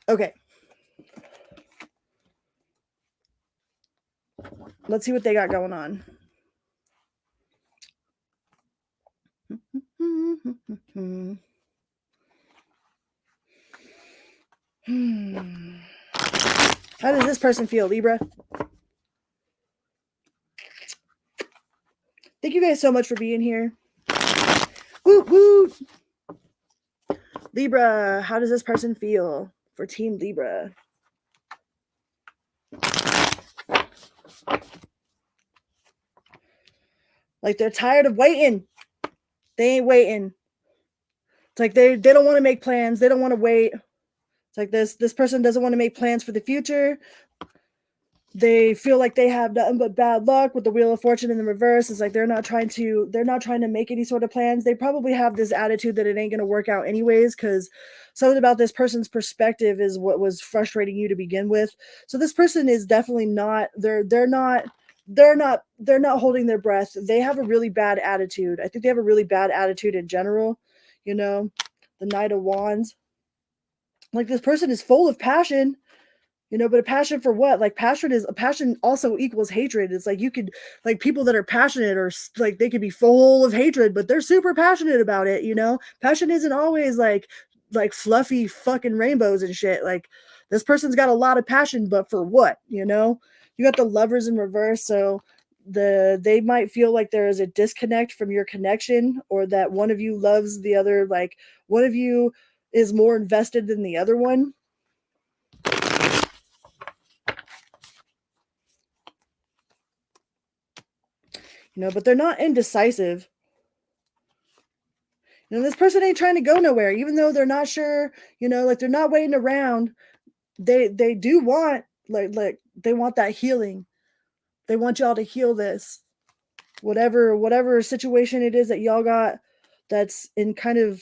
Okay, let's see what they got going on. How does this person feel, Libra? Thank you guys so much for being here. Woot woot. Libra, how does this person feel for Team Libra? Like, they're tired of waiting. They ain't waiting. It's like they don't want to make plans. They don't want to wait. It's like this person doesn't want to make plans for the future. They feel like they have nothing but bad luck with the Wheel of Fortune in the reverse. It's like they're not trying to make any sort of plans. They probably have this attitude that it ain't going to work out anyways, because something about this person's perspective is what was frustrating you to begin with. So this person is definitely not, they're not holding their breath. They have a really bad attitude. I think they have a really bad attitude in general. The Knight of Wands. Like, this person is full of passion. But a passion for what? Like, passion also equals hatred. It's like, you could, like, people that are passionate, or like, they could be full of hatred, but they're super passionate about it. Passion isn't always like fluffy fucking rainbows and shit. Like, this person's got a lot of passion, but for what? You got the Lovers in reverse. So they might feel like there is a disconnect from your connection, or that one of you loves the other. Like, one of you is more invested than the other one. But they're not indecisive. This person ain't trying to go nowhere, even though they're not sure, like, they're not waiting around. They do want, like they want that healing. They want y'all to heal this. Whatever situation it is that y'all got that's in kind of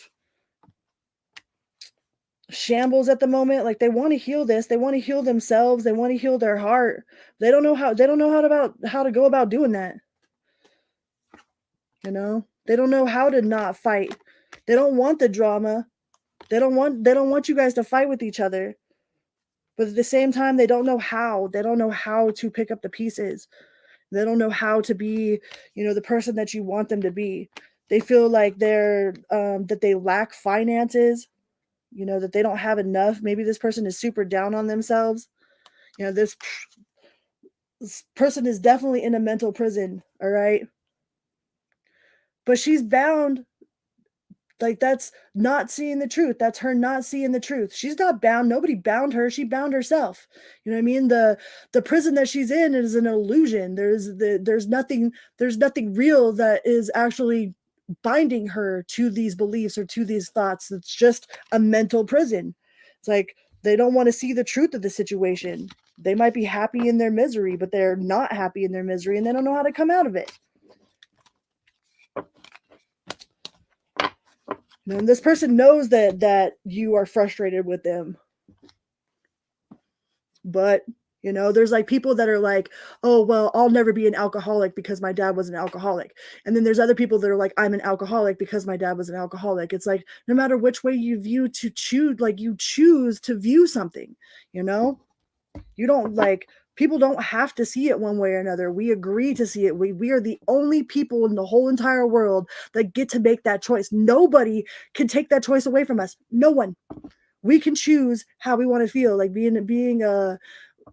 shambles at the moment. Like, they want to heal this. They want to heal themselves. They want to heal their heart. They don't know how to go about doing that. They don't know how to not fight. They don't want the drama. They don't want you guys to fight with each other. But at the same time, they don't know how. They don't know how to pick up the pieces. They don't know how to be, the person that you want them to be. They feel like that they lack finances, that they don't have enough. Maybe this person is super down on themselves. This person is definitely in a mental prison, all right? But she's bound. Like, that's not seeing the truth. That's her not seeing the truth. She's not bound. Nobody bound her. She bound herself. You know what I mean? The prison that she's in is an illusion. There's nothing real that is actually binding her to these beliefs or to these thoughts. It's just a mental prison. It's like they don't want to see the truth of the situation. They might be happy in their misery, but they're not happy in their misery, and they don't know how to come out of it. And this person knows that you are frustrated with them. But, there's like people that are like, oh, well, I'll never be an alcoholic because my dad was an alcoholic. And then there's other people that are like, I'm an alcoholic because my dad was an alcoholic. It's like, no matter which way you choose to view something, you don't people don't have to see it one way or another. We agree to see it. We are the only people in the whole entire world that get to make that choice. Nobody can take that choice away from us. No one. We can choose how we want to feel, like being a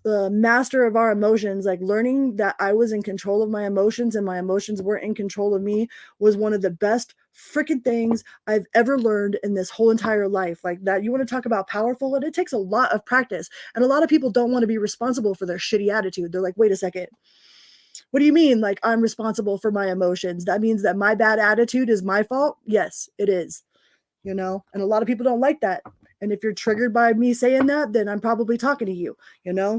master of our emotions. Like, learning that I was in control of my emotions and my emotions weren't in control of me was one of the best freaking things I've ever learned in this whole entire life. Like, that, you want to talk about powerful, and it takes a lot of practice. And a lot of people don't want to be responsible for their shitty attitude. They're like, wait a second. What do you mean? Like, I'm responsible for my emotions? That means that my bad attitude is my fault? Yes, it is. And a lot of people don't like that. And if you're triggered by me saying that, then I'm probably talking to you,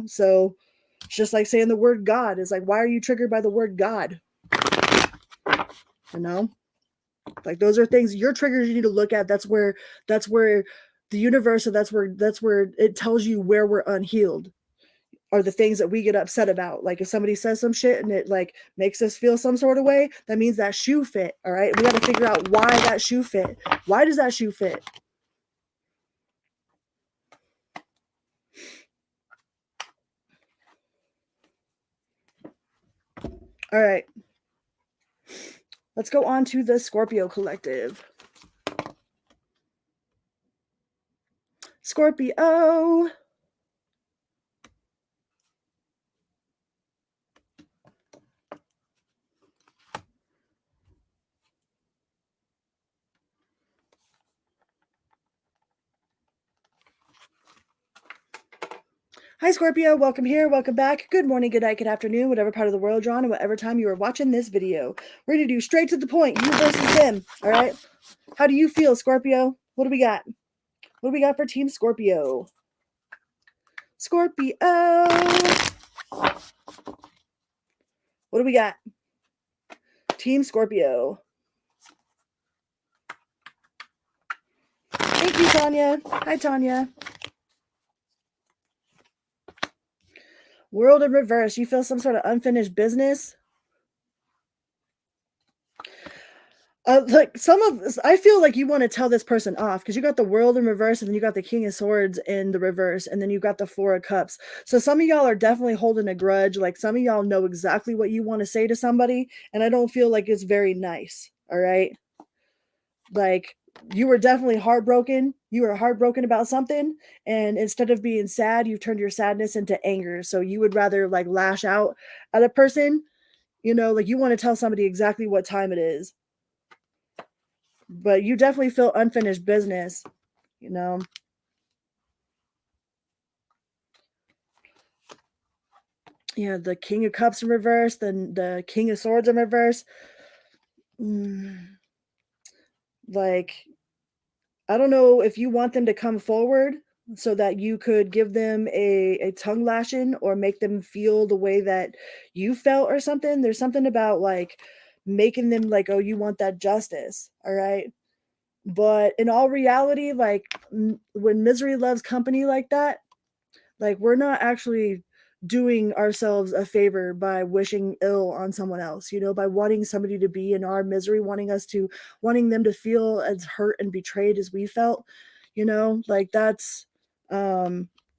So it's just like saying the word God. Is like, why are you triggered by the word God? Like, those are things, your triggers, you need to look at. That's where the universe, and that's where it tells you where we're unhealed, are the things that we get upset about. Like, if somebody says some shit and it like makes us feel some sort of way, that means that shoe fit. All right. We got to figure out why that shoe fit. Why does that shoe fit? All right. Let's go on to the Scorpio collective. Scorpio. Hi, Scorpio. Welcome here. Welcome back. Good morning, good night, good afternoon, whatever part of the world you're on and whatever time you are watching this video. We're going to do straight to the point. You versus them. All right. How do you feel, Scorpio? What do we got? What do we got for Team Scorpio? Scorpio. What do we got? Team Scorpio. Thank you, Tanya. Hi, Tanya. World in reverse. You feel some sort of unfinished business? I feel like you want to tell this person off, because you got the World in reverse, and then you got the King of Swords in the reverse, and then you got the Four of Cups. So some of y'all are definitely holding a grudge. Like, some of y'all know exactly what you want to say to somebody, and I don't feel like it's very nice. All right. Like, you were definitely heartbroken. You were heartbroken about something, and instead of being sad, you've turned your sadness into anger. So you would rather like lash out at a person, like you want to tell somebody exactly what time it is. But you definitely feel unfinished business, Yeah, the King of Cups in reverse, then the King of Swords in reverse. Like, I don't know if you want them to come forward so that you could give them a tongue lashing or make them feel the way that you felt or something. There's something about like making them like, oh, you want that justice. All right. But in all reality, like when misery loves company like that, like we're not actually doing ourselves a favor by wishing ill on someone else, by wanting somebody to be in our misery, wanting them to feel as hurt and betrayed as we felt, like that's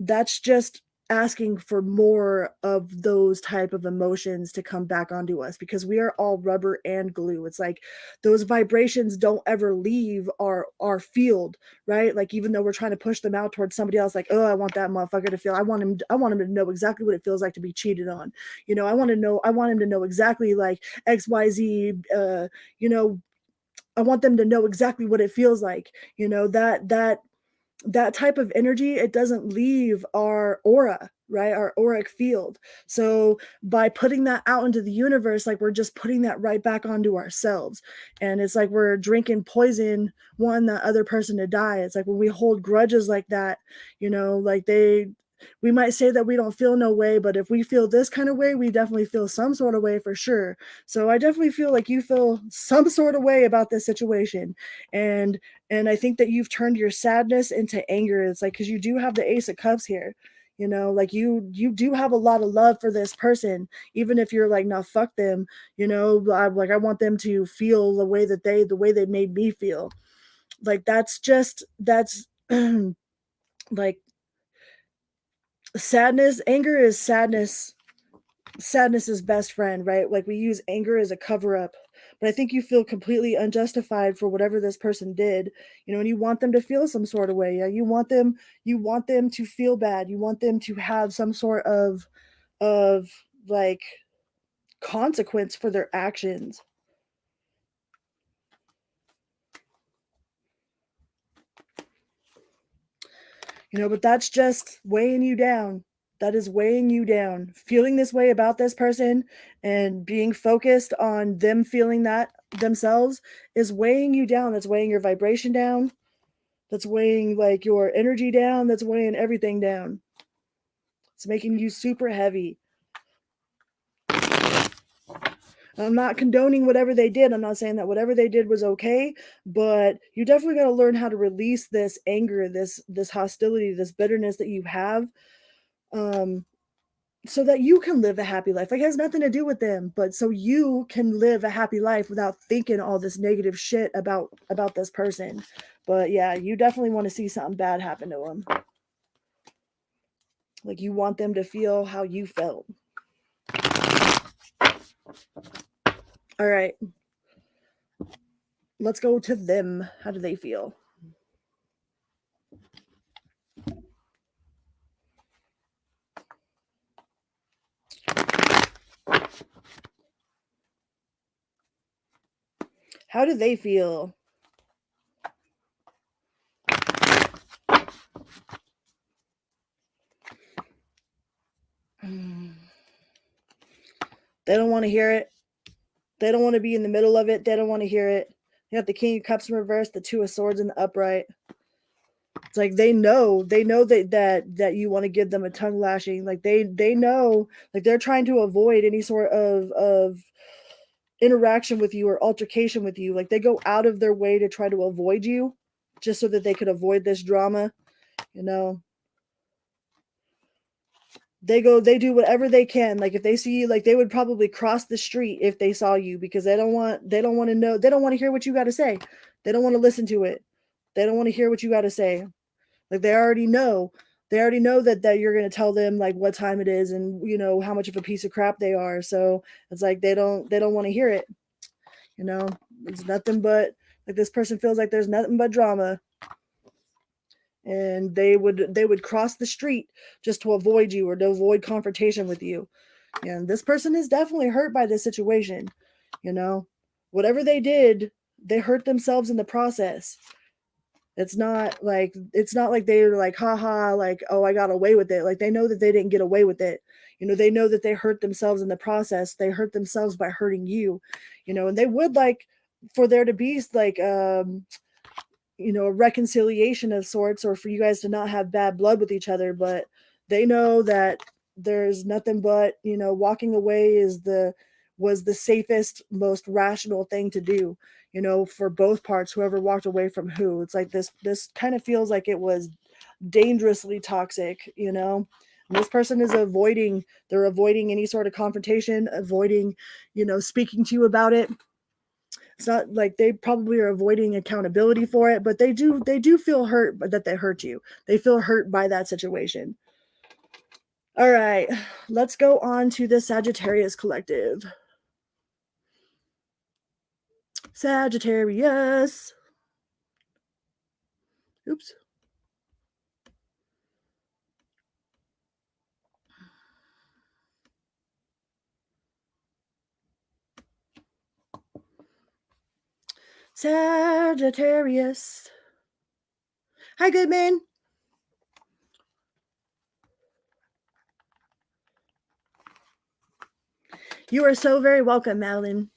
that's just asking for more of those type of emotions to come back onto us, because we are all rubber and glue. It's like those vibrations don't ever leave our field, right? Like, even though we're trying to push them out towards somebody else, like, oh, I want that motherfucker to feel, I want him to know exactly what it feels like to be cheated on. I want him to know exactly, like, XYZ, I want them to know exactly what it feels like. That type of energy, it doesn't leave our aura, right? Our auric field. So by putting that out into the universe, like, we're just putting that right back onto ourselves. And it's like we're drinking poison, wanting that other person to die. It's like when we hold grudges like that, like, we might say that we don't feel no way, but if we feel this kind of way, we definitely feel some sort of way for sure. So I definitely feel like you feel some sort of way about this situation. And I think that you've turned your sadness into anger. It's like, because you do have the Ace of Cups here. Like, you do have a lot of love for this person, even if you're like, no, fuck them. I want them to feel the way they made me feel. Like, that's like, sadness. Anger is sadness's best friend, right? Like, we use anger as a cover up. But I think you feel completely unjustified for whatever this person did, and you want them to feel some sort of way. Yeah, you want them to feel bad. You want them to have some sort of like consequence for their actions. But that's just weighing you down. That is weighing you down. Feeling this way about this person and being focused on them feeling that themselves is weighing you down. That's weighing your vibration down. That's weighing, like, your energy down. That's weighing everything down. It's making you super heavy. I'm not condoning whatever they did. I'm not saying that whatever they did was okay, but you definitely got to learn how to release this anger, this hostility, this bitterness that you have, um, so that you can live a happy life. Like, it has nothing to do with them, but so you can live a happy life without thinking all this negative shit about this person. But yeah, you definitely want to see something bad happen to them. Like, you want them to feel how you felt. All right. Let's go to them. How do they feel? How do they feel? They don't want to hear it. They don't want to be in the middle of it. They don't want to hear it. You got the King of Cups in reverse, the Two of Swords in the upright. It's like they know that you want to give them a tongue lashing. Like, they know, like, they're trying to avoid any sort of interaction with you or altercation with you. Like, they go out of their way to try to avoid you just so that they could avoid this drama. They do whatever they can. Like, if they see you, like, they would probably cross the street if they saw you, because they don't want to know, they don't want to hear what you got to say. They don't want to listen to it. They don't want to hear what you got to say. Like, they already know that you're going to tell them, like, what time it is and how much of a piece of crap they are. So it's like they don't want to hear it. It's nothing but, like, this person feels like there's nothing but drama, and they would cross the street just to avoid you or to avoid confrontation with you. And this person is definitely hurt by this situation. Whatever they did, they hurt themselves in the process. It's not like they're like, haha, like, oh, I got away with it. Like, they know that they didn't get away with it. They know that they hurt themselves in the process. They hurt themselves by hurting you. And they would like for there to be like a reconciliation of sorts, or for you guys to not have bad blood with each other, but they know that there's nothing but, walking away was the safest, most rational thing to do, for both parts, whoever walked away from who. It's like this kind of feels like it was dangerously toxic. This person is avoiding any sort of confrontation, avoiding, speaking to you about it. It's not like they probably are avoiding accountability for it, but they do feel hurt that they hurt you. They feel hurt by that situation. All right, let's go on to the Sagittarius collective. Sagittarius. Oops. Sagittarius. Hi, Goodman. You are so very welcome, Madeline.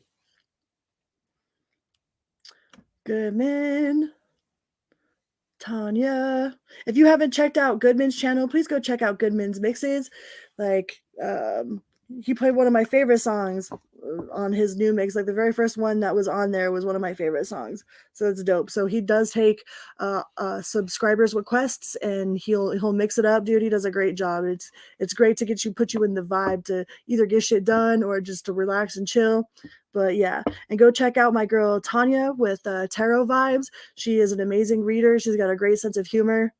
Goodman. Tanya. If you haven't checked out Goodman's channel, please go check out Goodman's mixes. Like, he played one of my favorite songs on his new mix. Like the very first one that was on there was one of my favorite songs. So it's dope. So he does take subscribers' requests and he'll mix it up, dude. He does a great job. It's great to put you in the vibe to either get shit done or just to relax and chill. But yeah, and go check out my girl Tanya with Tarot Vibes. She is an amazing reader. She's got a great sense of humor.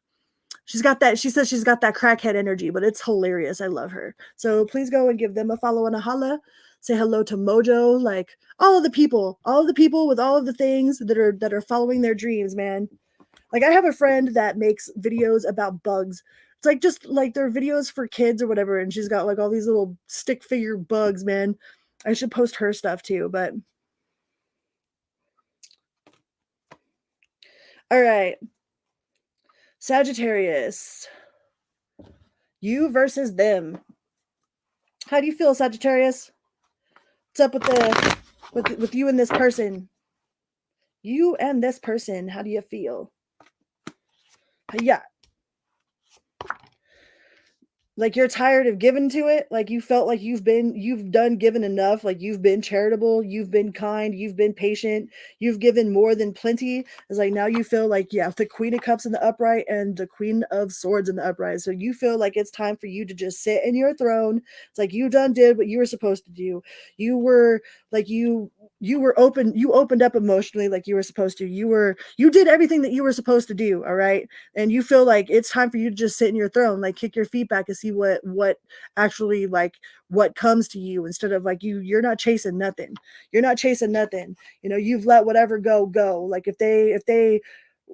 She's got that, she says she's got that crackhead energy, but it's hilarious. I love her. So please go and give them a follow and a holla. Say hello to Mojo, like all of the people with all of the things that are following their dreams, man. Like I have a friend that makes videos about bugs. It's like just like they're videos for kids or whatever, and she's got like all these little stick figure bugs, man. I should post her stuff too, but all right. Sagittarius. You versus them. How do you feel, Sagittarius? What's up with you and this person? You and this person, how do you feel? Yeah. Like you're tired of giving to it, like you felt like you've done given enough, like you've been charitable, you've been kind, you've been patient, you've given more than plenty. It's like now you feel like, yeah, the Queen of Cups in the upright and the Queen of Swords in the upright. So you feel like it's time for you to just sit in your throne. It's like you did what you were supposed to do. You were like you opened up emotionally like you were supposed to. You did everything that you were supposed to do, all right? And you feel like it's time for you to just sit in your throne, like kick your feet back and see what actually like what comes to you, instead of like you're not chasing nothing. You're not chasing nothing. You've let whatever go. Like if they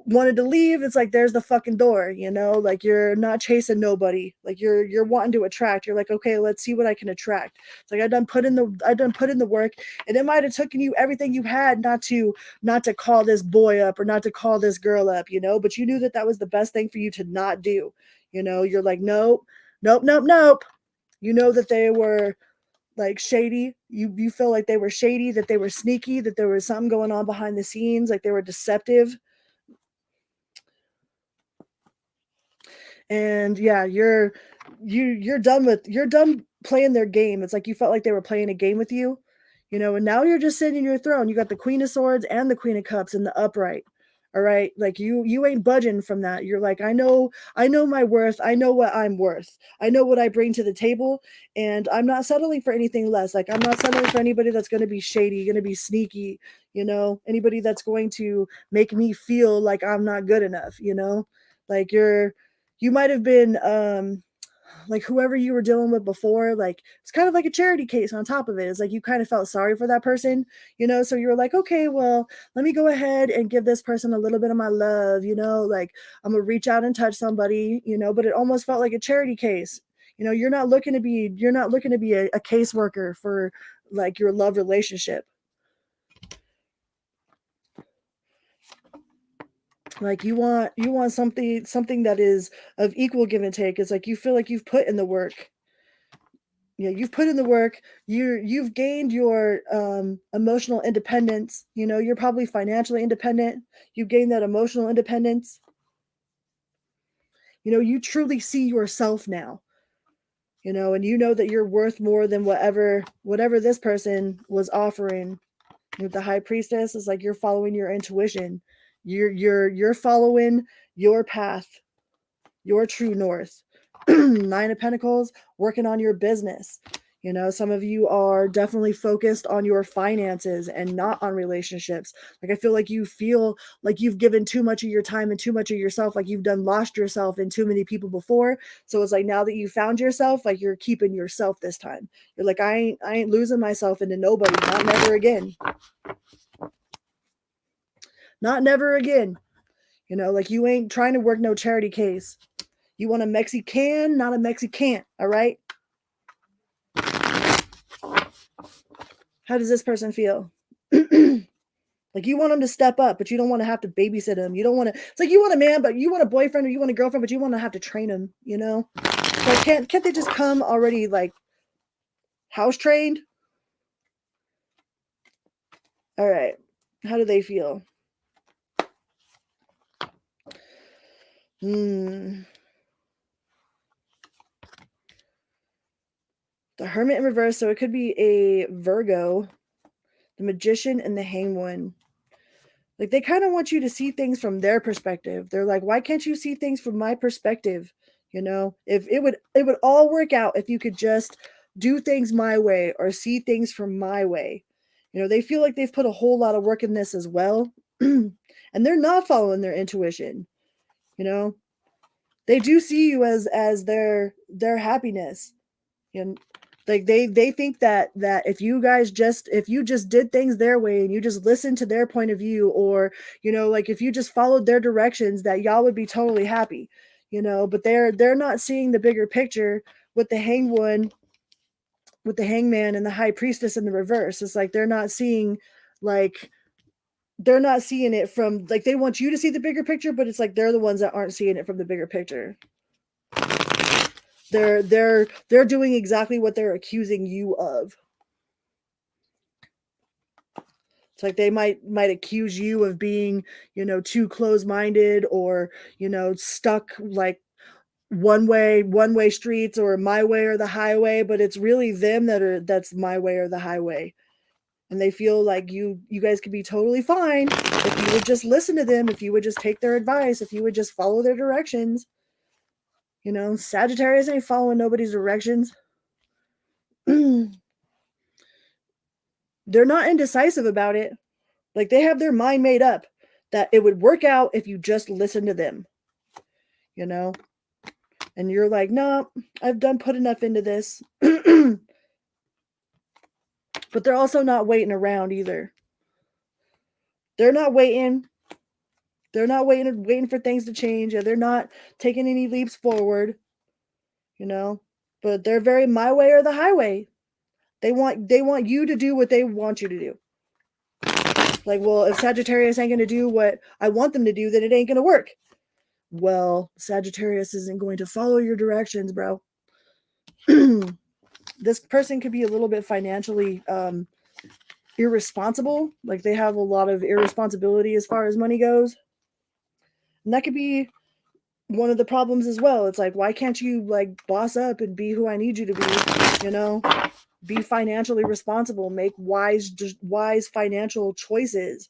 wanted to leave, it's like there's the fucking door, like you're not chasing nobody. Like you're wanting to attract. You're like, okay, let's see what I can attract. It's like I done put in the work, and it might have taken you everything you had not to call this boy up or not to call this girl up, but you knew that was the best thing for you to not do. You're like, nope. You know that they were like shady. You feel like they were shady, that they were sneaky, that there was something going on behind the scenes, like they were deceptive. And yeah, you're done playing their game. It's like you felt like they were playing a game with you, and now you're just sitting in your throne. You got the Queen of Swords and the Queen of Cups in the upright. All right, like you ain't budging from that. You're like, I know my worth. I know what I'm worth. I know what I bring to the table, and I'm not settling for anything less. Like I'm not settling for anybody that's going to be shady, going to be sneaky, anybody that's going to make me feel like I'm not good enough, like you might have been like whoever you were dealing with before, like it's kind of like a charity case on top of it. It's like you kind of felt sorry for that person, so you were like, okay, well, let me go ahead and give this person a little bit of my love, like I'm gonna reach out and touch somebody, but it almost felt like a charity case. You're not looking to be a caseworker for like your love relationship. Like you want something that is of equal give and take. It's like you feel like you've put in the work. Yeah, you've put in the work. You've gained your emotional independence. You're probably financially independent. You've gained that emotional independence. You truly see yourself now. And you know that you're worth more than whatever this person was offering. With the High Priestess, is like you're following your intuition. You're following your path, your true north. Nine of Pentacles, working on your business. You know, some of you are definitely focused on your finances and not on relationships. Like, I feel like you've given too much of your time and too much of yourself. Like, you've lost yourself in too many people before. So it's like, now that you found yourself, like, you're keeping yourself this time. You're like, I ain't losing myself into nobody. Not never again. Not never again. You know, like, you ain't trying to work no charity case. You want a Mexican, not a Mexican. All right. How does this person feel? Like, you want them to step up, but you don't want to have to babysit them. You don't want to, it's like, you want a man, but you want a boyfriend, or you want a girlfriend, but you want to have to train them, you know? Like, can't they just come already, like, house trained? All right. How do they feel? The Hermit in reverse, so it could be a Virgo, the Magician, and the Hanged One. Like, they kind of want you to see things from their perspective. They're like, why can't you see things from my perspective? You know, if it would all work out if you could just do things my way or see things from my way. You know, they feel like they've put a whole lot of work in this as well. And they're not following their intuition. You know, they do see you as their happiness. And like, they think that if you just did things their way and you just listened to their point of view, or, you know, like, if you just followed their directions, that y'all would be totally happy, you know. But they're not seeing the bigger picture with the Hanged One, with the Hangman, and the High Priestess in the reverse. It's like, they're not seeing it from, like, they want you to see the bigger picture, but it's like they're the ones that aren't seeing it from the bigger picture. They're doing exactly what they're accusing you of. It's like they might accuse you of being, you know, too close-minded, or, you know, stuck, like, one way streets, or my way or the highway, but it's really them that's my way or the highway. And they feel like you guys could be totally fine if you would just listen to them, if you would just take their advice, if you would just follow their directions. You know, Sagittarius ain't following nobody's directions. They're not indecisive about it. Like, they have their mind made up that it would work out if you just listen to them, you know? And you're like, no, I've put enough into this. But they're also not waiting around either. They're not waiting. They're not waiting for things to change. They're not taking any leaps forward, you know? But they're very my way or the highway. They want you to do what they want you to do. Like, well, if Sagittarius ain't going to do what I want them to do, then it ain't going to work. Well, Sagittarius isn't going to follow your directions, bro. This person could be a little bit financially irresponsible. Like, they have a lot of irresponsibility as far as money goes. And that could be one of the problems as well. It's like, why can't you, like, boss up and be who I need you to be, you know? Be financially responsible, make wise financial choices,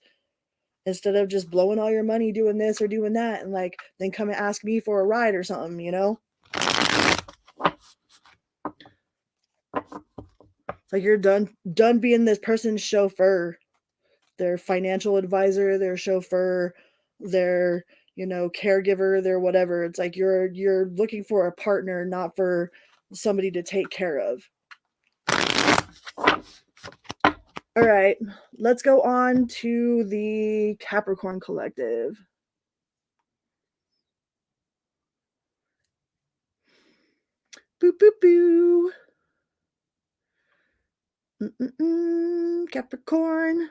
instead of just blowing all your money doing this or doing that, and, like, then come and ask me for a ride or something, you know? It's like, you're done being this person's chauffeur, their financial advisor, their chauffeur, their, you know, caregiver, their whatever. It's like, you're looking for a partner, not for somebody to take care of. All right, let's go on to the Capricorn collective. Boo, boo, boo. Capricorn.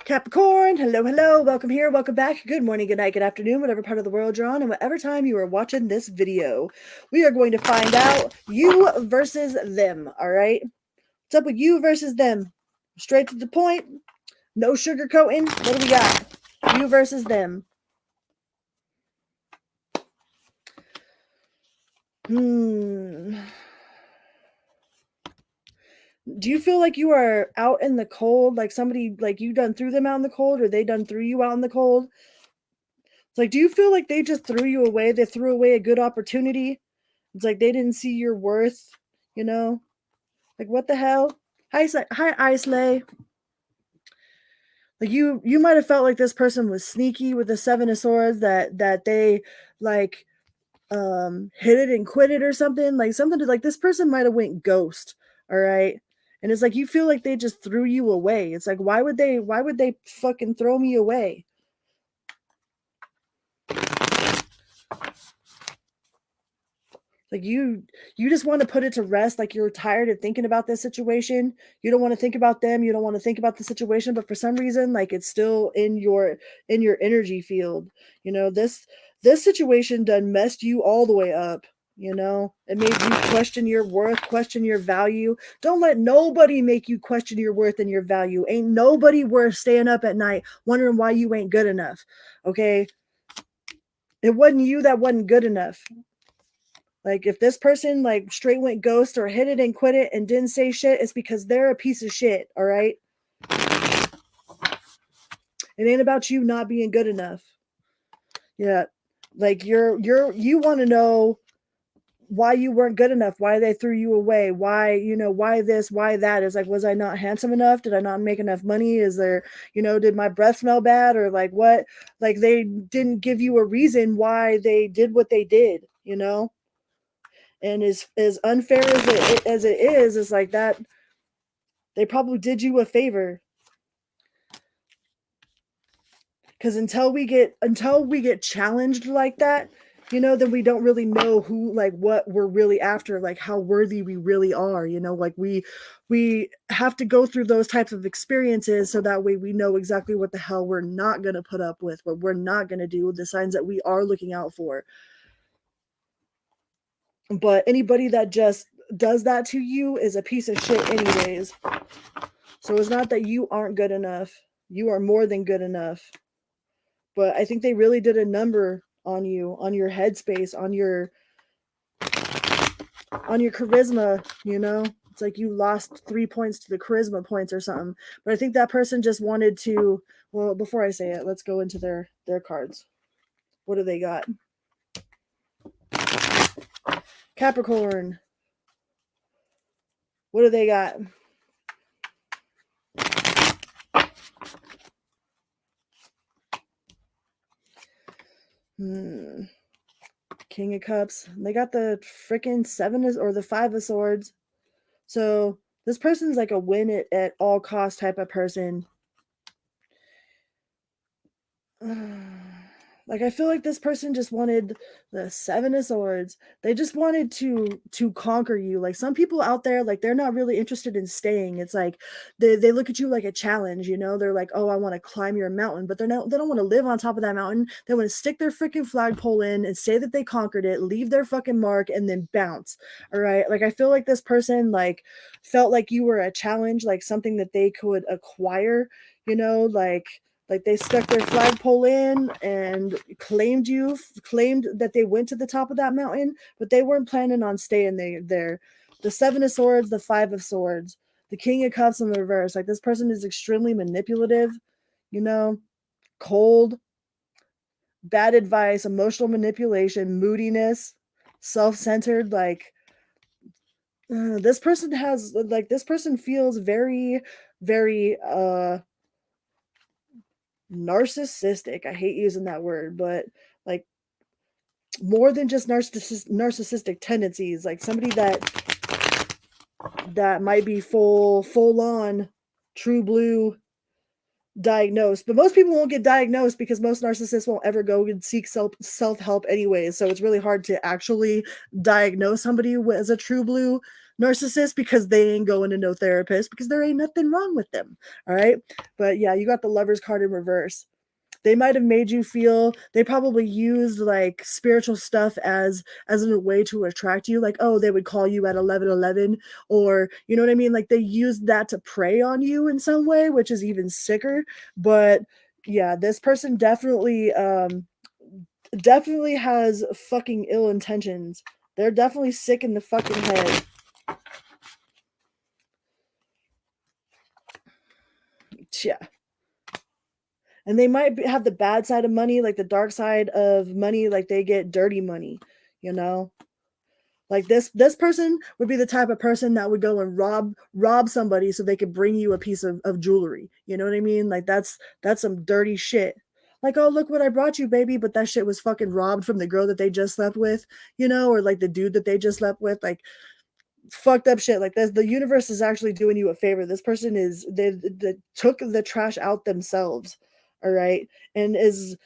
Capricorn, hello, welcome here, welcome back, good morning, good night, good afternoon, whatever part of the world you're on, and whatever time you are watching this video. We are going to find out you versus them, all right? What's up with you versus them? Straight to the point, no sugarcoating. What do we got? You versus them. Do you feel like you are out in the cold, like somebody, like you done threw them out in the cold, or they done threw you out in the cold? It's like, do you feel like they just threw you away? They threw away a good opportunity. It's like they didn't see your worth, you know? Like, what the hell? Hi, s.y.l.say. Like, you might have felt like this person was sneaky with the Seven of Swords, that they like hit it and quit it or something, like something to, like, this person might have went ghost. All right. And it's like you feel like they just threw you away. It's like, why would they fucking throw me away? Like, you just want to put it to rest. Like, you're tired of thinking about this situation. You don't want to think about them, you don't want to think about the situation, but for some reason, like, it's still in your energy field. This situation done messed you all the way up. It made you question your worth, question your value. Don't let nobody make you question your worth and your value. Ain't nobody worth staying up at night wondering why you ain't good enough. Okay, it wasn't you that wasn't good enough. Like, if this person like straight went ghost or hit it and quit it and didn't say shit, it's because they're a piece of shit. All right. It ain't about you not being good enough. Yeah. Like, you want to know why you weren't good enough, why they threw you away, why this, why that. Is like, was I not handsome enough? Did I not make enough money? Is there, did my breath smell bad? Or like, what? Like, they didn't give you a reason why they did what they did. And as unfair as it is like that, they probably did you a favor. Because until we get challenged like that, then we don't really know who, like, what we're really after, like how worthy we really are. Like, we have to go through those types of experiences so that way we know exactly what the hell we're not going to put up with, what we're not going to do, the signs that we are looking out for. But anybody that just does that to you is a piece of shit anyways. So it's not that you aren't good enough. You are more than good enough. But I think they really did a number on you, on your headspace, on your charisma. It's like you lost 3 points to the charisma points or something. But I think that person just wanted to, well, before I say it, let's go into their cards. What do they got? Capricorn. What do they got? King of Cups. They got the freaking or the Five of Swords. So this person's like a win it at all cost type of person. Like, I feel like this person just wanted the Seven of Swords. They just wanted to conquer you. Like, some people out there, like, they're not really interested in staying. It's like they look at you like a challenge. They're like, oh, I want to climb your mountain, but they don't want to live on top of that mountain. They want to stick their freaking flagpole in and say that they conquered it, leave their fucking mark, and then bounce. All right. Like, I feel like this person like felt like you were a challenge, like something that they could acquire. Like they stuck their flagpole in and claimed that they went to the top of that mountain, but they weren't planning on staying there. The Seven of Swords, the Five of Swords, the King of Cups in the reverse. Like, this person is extremely manipulative, cold, bad advice, emotional manipulation, moodiness, self-centered. Like, this person feels very, very narcissistic. I hate using that word, but like, more than just narcissistic tendencies, like somebody that might be full on true blue diagnosed. But most people won't get diagnosed because most narcissists won't ever go and seek self-help anyways. So it's really hard to actually diagnose somebody as a true blue narcissist, because they ain't going to no therapist, because there ain't nothing wrong with them. All right. But yeah, you got the Lovers card in reverse. They might have made you feel, they probably used like spiritual stuff as a way to attract you. Like, oh, they would call you at 11:11, or you know what I mean? Like, they used that to prey on you in some way, which is even sicker. But yeah, this person definitely has fucking ill intentions They're definitely sick in the fucking head. Yeah. And they might have the bad side of money, like the dark side of money, like they get dirty money, you know? Like this person would be the type of person that would go and rob somebody so they could bring you a piece of jewelry. You know what I mean? Like that's some dirty shit. Like, oh, look what I brought you, baby, but that shit was fucking robbed from the girl that they just slept with, you know, or like the dude that they just slept with. Like fucked up shit like this. The universe is actually doing you a favor. This person is they took the trash out themselves. All right. And as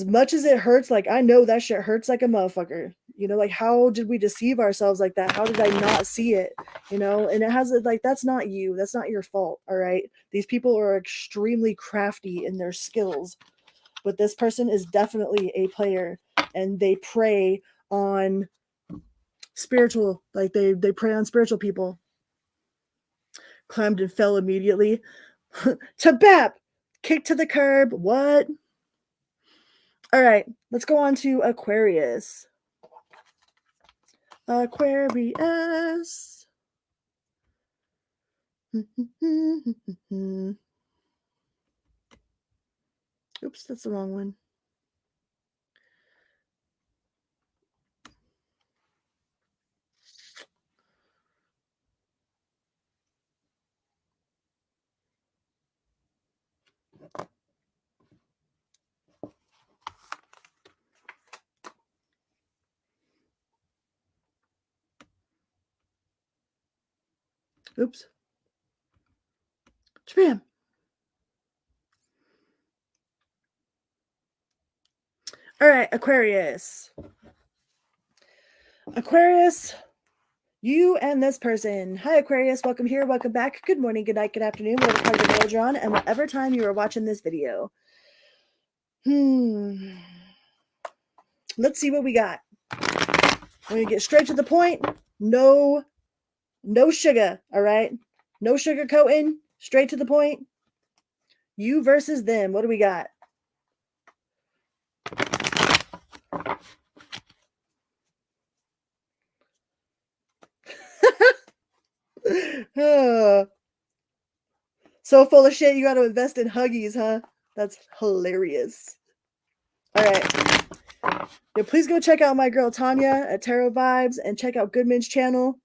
much as it hurts, like I know that shit hurts like a motherfucker. You know, like how did we deceive ourselves like that? How did I not see it? You know, and it has like that's not you. That's not your fault. All right. These people are extremely crafty in their skills, but this person is definitely a player and they prey on spiritual, like they prey on spiritual people. Climbed and fell immediately. Tabap! Kicked to the curb. What? All right, let's go on to Aquarius. Aquarius. Oops, that's the wrong one. Oops. Spam. All right, Aquarius. Aquarius, you and this person. Hi, Aquarius. Welcome here. Welcome back. Good morning, good night, good afternoon, whatever part of the world you're on, and whatever time you are watching this video. Let's see what we got. We're going to get straight to the point. No sugar, all right? No sugar coating. Straight to the point. You versus them. What do we got? So full of shit, you got to invest in Huggies, huh? That's hilarious. All right. Yeah, please go check out my girl Tanya at Tarot Vibes and check out Goodman's channel.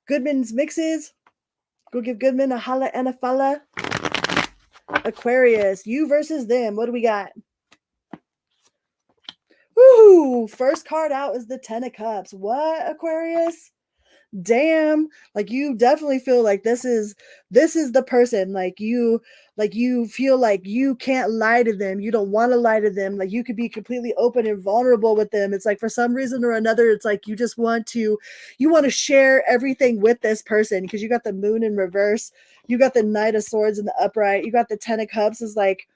Goodman's Mixes. Go give Goodman a holla and a falla. Aquarius, you versus them. What do we got? Woo! First card out is the 10 of Cups. What, Aquarius? Damn, like you definitely feel like this is the person, like you feel like you can't lie to them, you don't want to lie to them, like you could be completely open and vulnerable with them. It's like for some reason or another, it's like you just want to share everything with this person because you got the Moon in reverse, you got the Knight of Swords in the upright, you got the 10 of Cups. Is like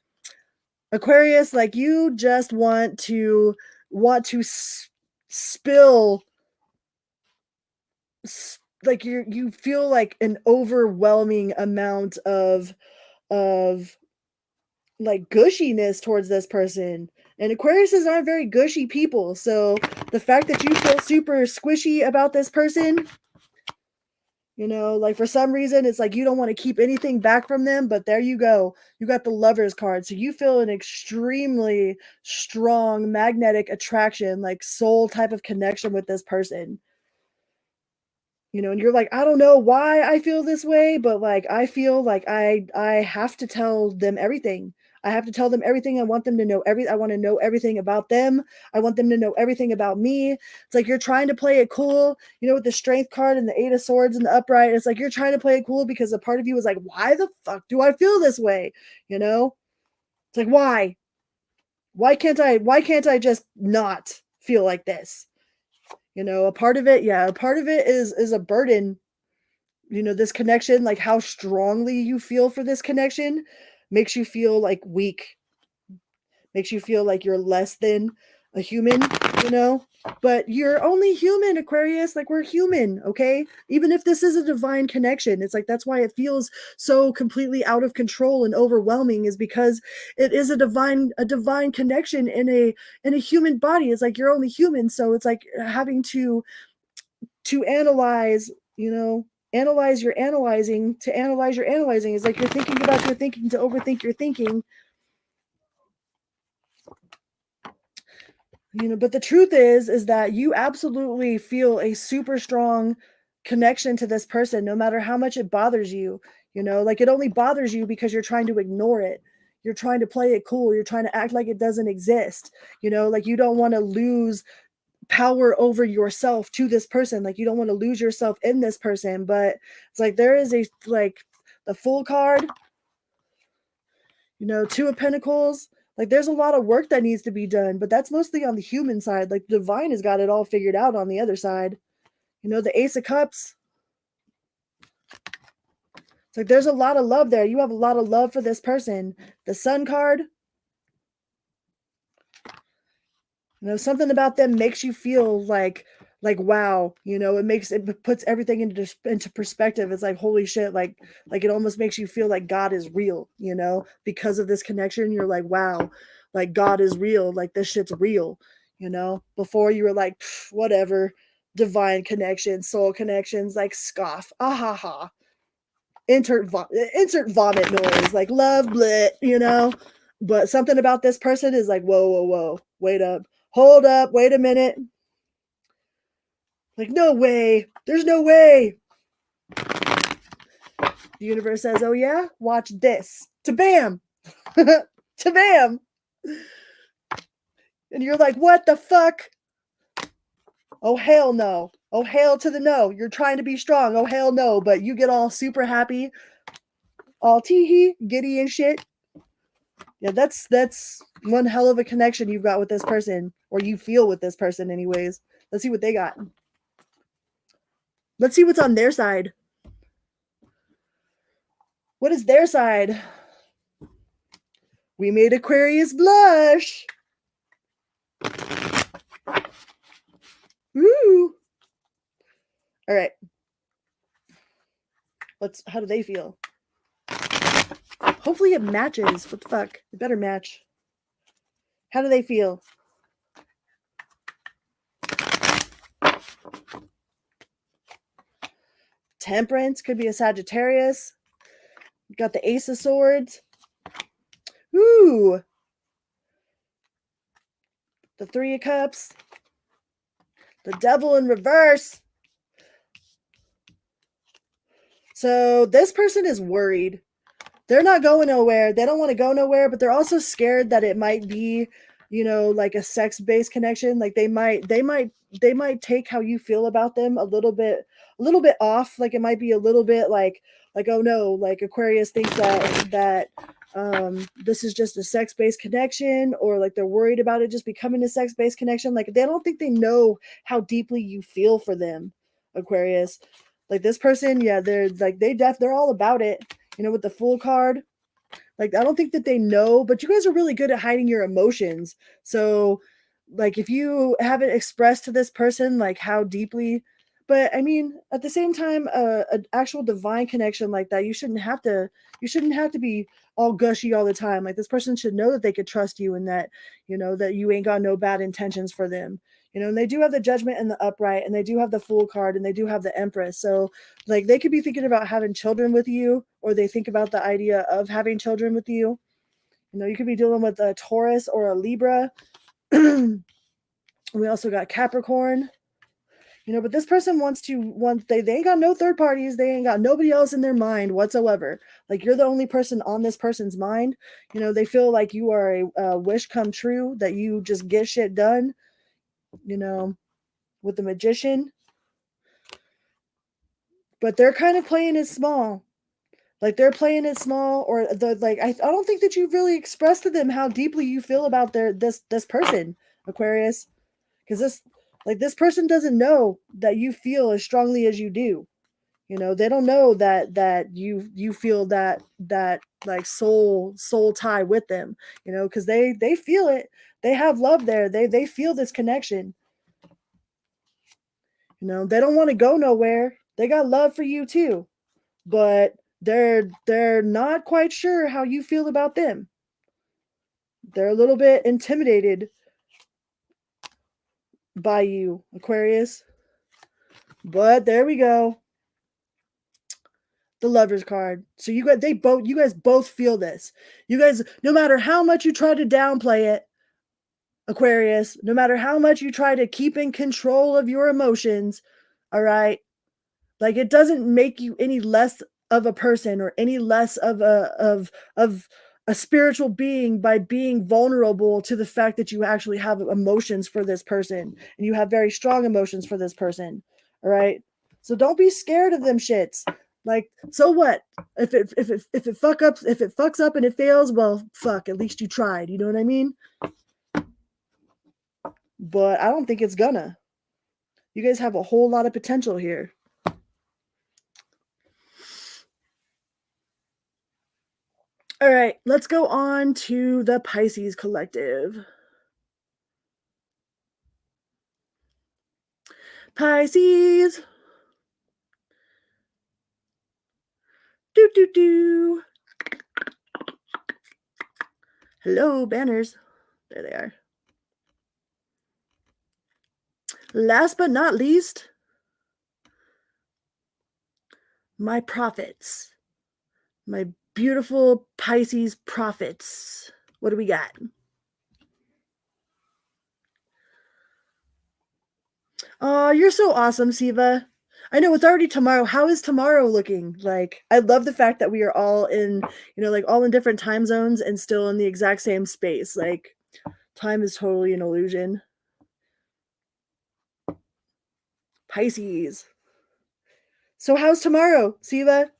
Aquarius, like you just want to spill, like you feel like an overwhelming amount of like gushiness towards this person. And Aquariuses aren't very gushy people, so the fact that you feel super squishy about this person, you know, like for some reason it's like you don't want to keep anything back from them, but there you go, you got the Lovers card, so you feel an extremely strong magnetic attraction, like soul type of connection with this person. You know, and you're like, I don't know why I feel this way, but like I feel like I have to tell them everything. I have to tell them everything. I want them to know I want to know everything about them. I want them to know everything about me. It's like you're trying to play it cool, you know, with the Strength card and the 8 of Swords and the upright. It's like you're trying to play it cool because a part of you is like, why the fuck do I feel this way? You know? It's like, why? Why can't I just not feel like this? You know, a part of it is a burden. You know, this connection, like how strongly you feel for this connection makes you feel like weak, makes you feel like you're less than. a human, you know, but you're only human, Aquarius. Like, we're human, okay? Even if this is a divine connection, it's like that's why it feels so completely out of control and overwhelming, is because it is a divine connection in a human body. It's like you're only human, so it's like having to analyze, you know, analyze your analyzing to analyze your analyzing. It's like you're thinking about your thinking to overthink your thinking. You know, but the truth is that you absolutely feel a super strong connection to this person, no matter how much it bothers you. You know, like, it only bothers you because you're trying to ignore it. You're trying to play it cool. You're trying to act like it doesn't exist. You know, like, you don't want to lose power over yourself to this person. Like, you don't want to lose yourself in this person. But it's like there is a, like, the Fool card, you know, Two of Pentacles. Like, there's a lot of work that needs to be done, but that's mostly on the human side. Like, the divine has got it all figured out on the other side. You know, the Ace of Cups. It's like there's a lot of love there. You have a lot of love for this person. The Sun card. You know, something about them makes you feel like wow, you know, it puts everything into perspective. It's like, holy shit, like it almost makes you feel like God is real, you know, because of this connection. You're like, wow, like God is real, like this shit's real, you know. Before you were like, whatever, divine connection, soul connections, like scoff, ah ha ha, insert vomit noise, like love blit, you know. But something about this person is like, whoa, wait up. Hold up, wait a minute. Like, no way. There's no way. The universe says, oh yeah? Watch this. To-bam. To-bam. And you're like, what the fuck? Oh, hell no. Oh, hell to the no. You're trying to be strong. Oh, hell no. But you get all super happy, all tee-hee, giddy and shit. Yeah, that's one hell of a connection you've got with this person, or you feel with this person anyways. Let's see what they got. Let's see what's on their side. What is their side? We made Aquarius blush. Woo! All right. How do they feel? Hopefully it matches. What the fuck? It better match. How do they feel? Temperance could be a Sagittarius. You got the Ace of Swords. Ooh. The Three of Cups. The Devil in reverse. So this person is worried. They're not going nowhere. They don't want to go nowhere, but they're also scared that it might be, you know, like a sex-based connection. Like they might take how you feel about them a little bit off. Like it might be a little bit like, oh no, like Aquarius thinks that this is just a sex-based connection, or like they're worried about it just becoming a sex-based connection. Like they don't think they know how deeply you feel for them, Aquarius. Like this person, yeah, they're like they're all about it. You know, with the Fool card, like I don't think that they know, but you guys are really good at hiding your emotions. So like if you haven't expressed to this person like how deeply, but I mean at the same time, an actual divine connection like that, you shouldn't have to be all gushy all the time. Like this person should know that they could trust you, and that, you know, that you ain't got no bad intentions for them. You know, and they do have the Judgment and the Upright, and they do have the Fool card, and they do have the Empress. So like they could be thinking about having children with you, or they think about the idea of having children with you. You know, you could be dealing with a Taurus or a Libra. We also got Capricorn. You know, but this person they ain't got no third parties. They ain't got nobody else in their mind whatsoever. Like you're the only person on this person's mind. You know, they feel like you are a wish come true, that you just get shit done, you know, with the Magician. But they're kind of playing it small. Like they're playing it small, or I don't think that you've really expressed to them how deeply you feel about this person, Aquarius. Because this person doesn't know that you feel as strongly as you do. You know, they don't know that you feel that like soul tie with them, you know, because they feel it. They have love there. They feel this connection. You know, they don't want to go nowhere. They got love for you too, but they're not quite sure how you feel about them. They're a little bit intimidated by you, Aquarius. But there we go. The Lover's card. So you guys both feel this. You guys, no matter how much you try to downplay it, Aquarius, no matter how much you try to keep in control of your emotions, all right? Like it doesn't make you any less of a person or any less of a spiritual being by being vulnerable to the fact that you actually have emotions for this person and you have very strong emotions for this person. All right? So don't be scared of them shits. Like, so what? If it fucks up and it fails, well, fuck, at least you tried. You know what I mean? But I don't think it's gonna. You guys have a whole lot of potential here. All right, let's go on to the Pisces collective. Pisces. Do do do. Hello, banners. There they are. Last but not least, my prophets. My beautiful Pisces prophets. What do we got? Oh, you're so awesome, Siva. I know it's already tomorrow. How is tomorrow looking? Like, I love the fact that we are all in, you know, like all in different time zones and still in the exact same space. Like, time is totally an illusion. Pisces. So how's tomorrow, Siva?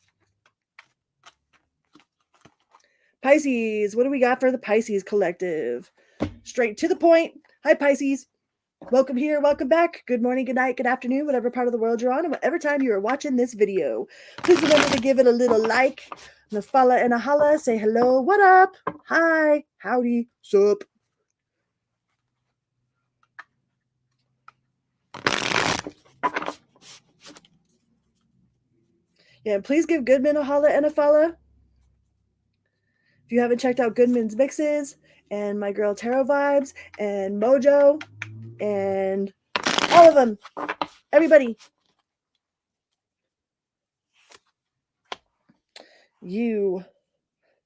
Pisces. What do we got for the Pisces collective? Straight to the point. Hi, Pisces. Welcome here, welcome back. Good morning, good night, good afternoon, whatever part of the world you're on, and whatever time you are watching this video. Please remember to give it a little like, and a follow and a holla. Say hello, what up? Hi, howdy, sup. Yeah, please give Goodman a holla and a follow. If you haven't checked out Goodman's mixes and My Girl Tarot Vibes and Mojo and all of them, everybody. You,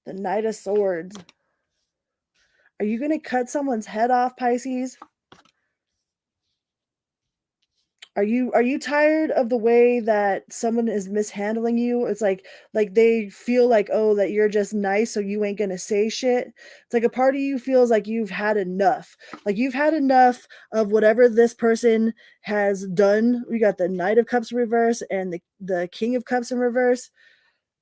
the Knight of Swords. Are you going to cut someone's head off, Pisces? Are you tired of the way that someone is mishandling you? It's like they feel like, oh, that you're just nice, so you ain't gonna say shit. It's like a part of you feels like you've had enough. Like you've had enough of whatever this person has done. We got the Knight of Cups in reverse and the King of Cups in reverse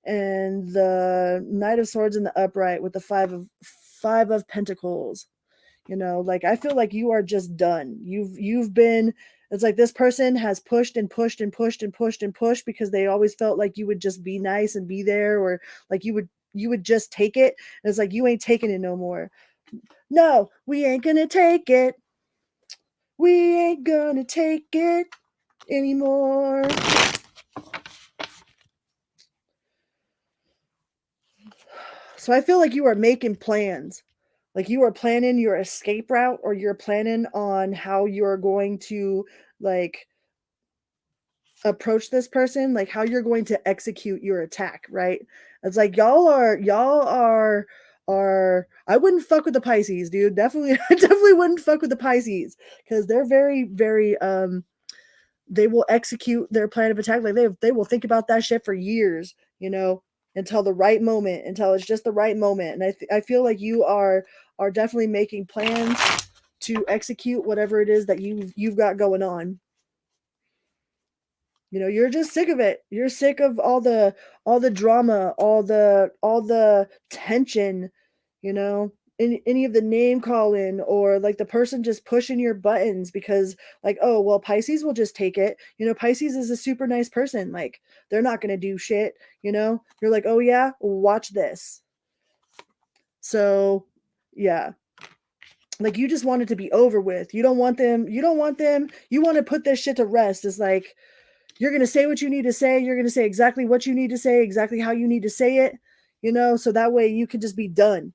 and the Knight of Swords in the upright with the five of Pentacles. You know, like I feel like you are just done. You've been, it's like this person has pushed and pushed and pushed and pushed and pushed because they always felt like you would just be nice and be there, or like you would just take it. And it's like you ain't taking it no more. No, we ain't gonna take it. We ain't gonna take it anymore. So I feel like you are making plans. Like you are planning your escape route, or you're planning on how you're going to like approach this person, like how you're going to execute your attack, right? It's like y'all are I wouldn't fuck with the Pisces, dude. Definitely definitely wouldn't fuck with the Pisces because they're very they will execute their plan of attack. Like they will think about that shit for years, you know, until the right moment, until it's just the right moment. And I feel like you are definitely making plans to execute whatever it is that you've got going on. You know, you're just sick of it. You're sick of all the drama, all the tension, you know, any of the name calling, or like the person just pushing your buttons because like, oh, well, Pisces will just take it. You know, Pisces is a super nice person. Like they're not going to do shit, you know? You're like, "Oh yeah, watch this." So, yeah. Like, you just want it to be over with. You don't want them. You want to put this shit to rest. It's like, you're going to say what you need to say. You're going to say exactly what you need to say, exactly how you need to say it, so that way you can just be done.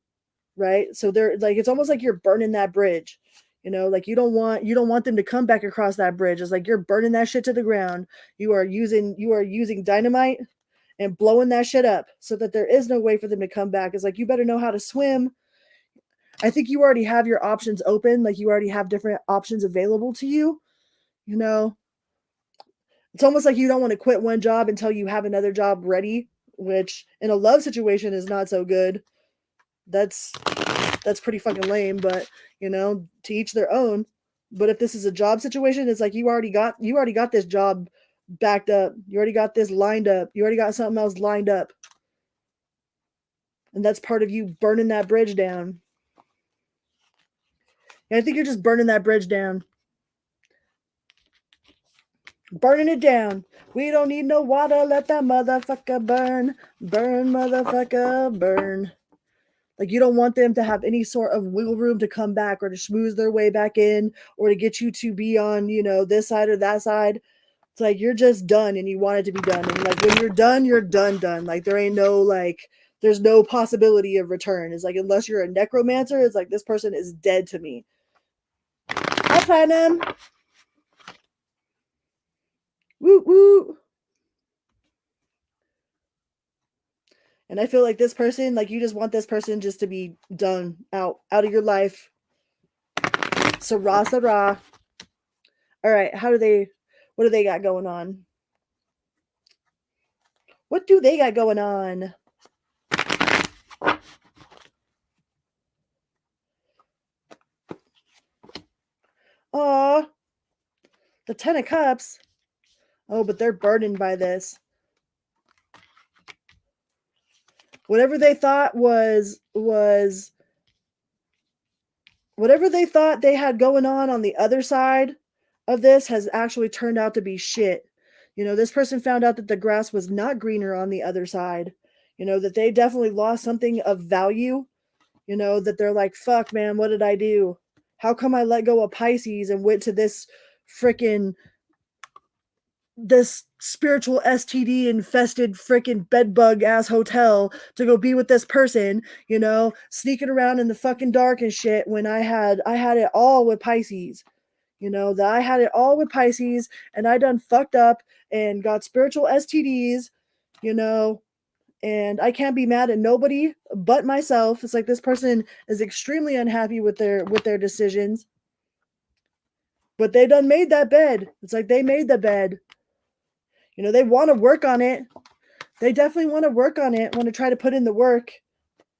Right. So they're like, it's almost like you're burning that bridge, like you don't want them to come back across that bridge. It's like you're burning that shit to the ground. You are using dynamite and blowing that shit up so that there is no way for them to come back. It's like, you better know how to swim. I think you already have your options open. Like, you already have different options available to you. It's almost like you don't want to quit one job until you have another job ready, which in a love situation is not so good. That's pretty fucking lame, but to each their own. But if this is a job situation, it's like you already got this job backed up. You already got this lined up. You already got something else lined up. And that's part of you burning that bridge down. And I think you're just burning that bridge down. Burning it down. We don't need no water. Let that motherfucker burn. Burn, motherfucker, burn. Like, you don't want them to have any sort of wiggle room to come back or to schmooze their way back in or to get you to be on, this side or that side. It's like, you're just done and you want it to be done. And like, when you're done, you're done. Like, there ain't no, like, there's no possibility of return. It's like, unless you're a necromancer, it's like, this person is dead to me. Hi, Platinum. Woo woo. And I feel like this person, like, you just want this person just to be done, out of your life. Sarah, Sarah. All right, what do they got going on? What do they got going on? Aw, the 10 of Cups. Oh, but they're burdened by this. Whatever they thought whatever they thought they had going on the other side of this has actually turned out to be shit. This person found out that the grass was not greener on the other side. That they definitely lost something of value. That they're like, fuck, man, what did I do? How come I let go of Pisces and went to this spiritual STD infested freaking bedbug ass hotel to go be with this person, sneaking around in the fucking dark and shit, when I had it all with Pisces. That I had it all with Pisces and I done fucked up and got spiritual STDs, and I can't be mad at nobody but myself. It's like, this person is extremely unhappy with their decisions. But they done made that bed. It's like, they made the bed. They want to work on it. They definitely want to work on it, want to try to put in the work.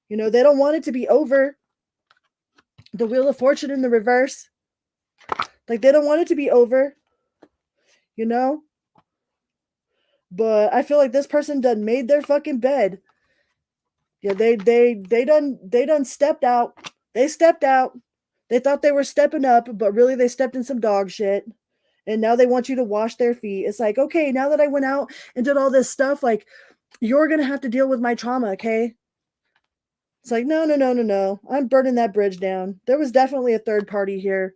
They don't want it to be over. The Wheel of Fortune in the reverse. Like, they don't want it to be over. But I feel like this person done made their fucking bed. Yeah, they done stepped out. They stepped out. They thought they were stepping up, but really they stepped in some dog shit. And now they want you to wash their feet. It's like, okay, now that I went out and did all this stuff, like, you're going to have to deal with my trauma, okay? It's like, no. I'm burning that bridge down. There was definitely a third party here.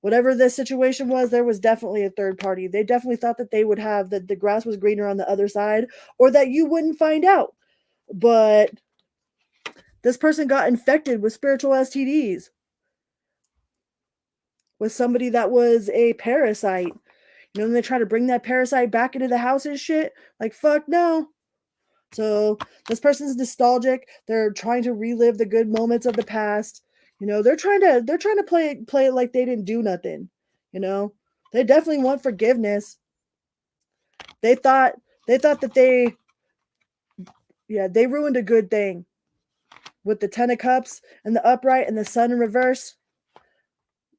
Whatever this situation was, there was definitely a third party. They definitely thought that they would have, that the grass was greener on the other side, or that you wouldn't find out. But this person got infected with spiritual STDs. With somebody that was a parasite. And they try to bring that parasite back into the house and shit. Like, fuck no. So this person's nostalgic. They're trying to relive the good moments of the past. They're trying to play it like they didn't do nothing. They definitely want forgiveness. They thought that they ruined a good thing with the 10 of Cups and the upright and the Sun in reverse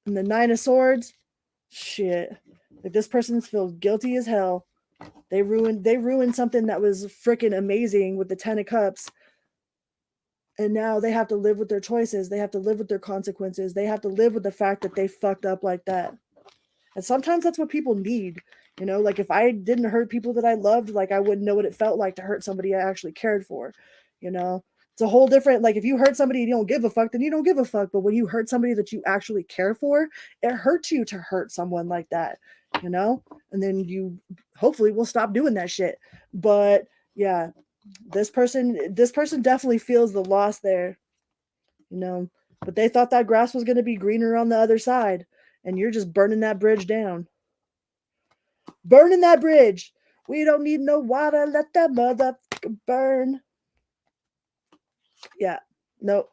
and the 9 of Swords. Shit. Like, this person feels guilty as hell. They ruined something that was freaking amazing with the 10 of Cups. And now they have to live with their choices. They have to live with their consequences. They have to live with the fact that they fucked up like that. And sometimes that's what people need. Like, if I didn't hurt people that I loved, like, I wouldn't know what it felt like to hurt somebody I actually cared for. It's a whole different, like if you hurt somebody and you don't give a fuck, then you don't give a fuck. But when you hurt somebody that you actually care for, it hurts you to hurt someone like that, you know? And then you hopefully will stop doing that shit. But yeah, this person definitely feels the loss there, you know. But they thought that grass was going to be greener on the other side, and you're just burning that bridge down. Burning that bridge. We don't need no water. Let that motherfucker burn. Yeah. Nope.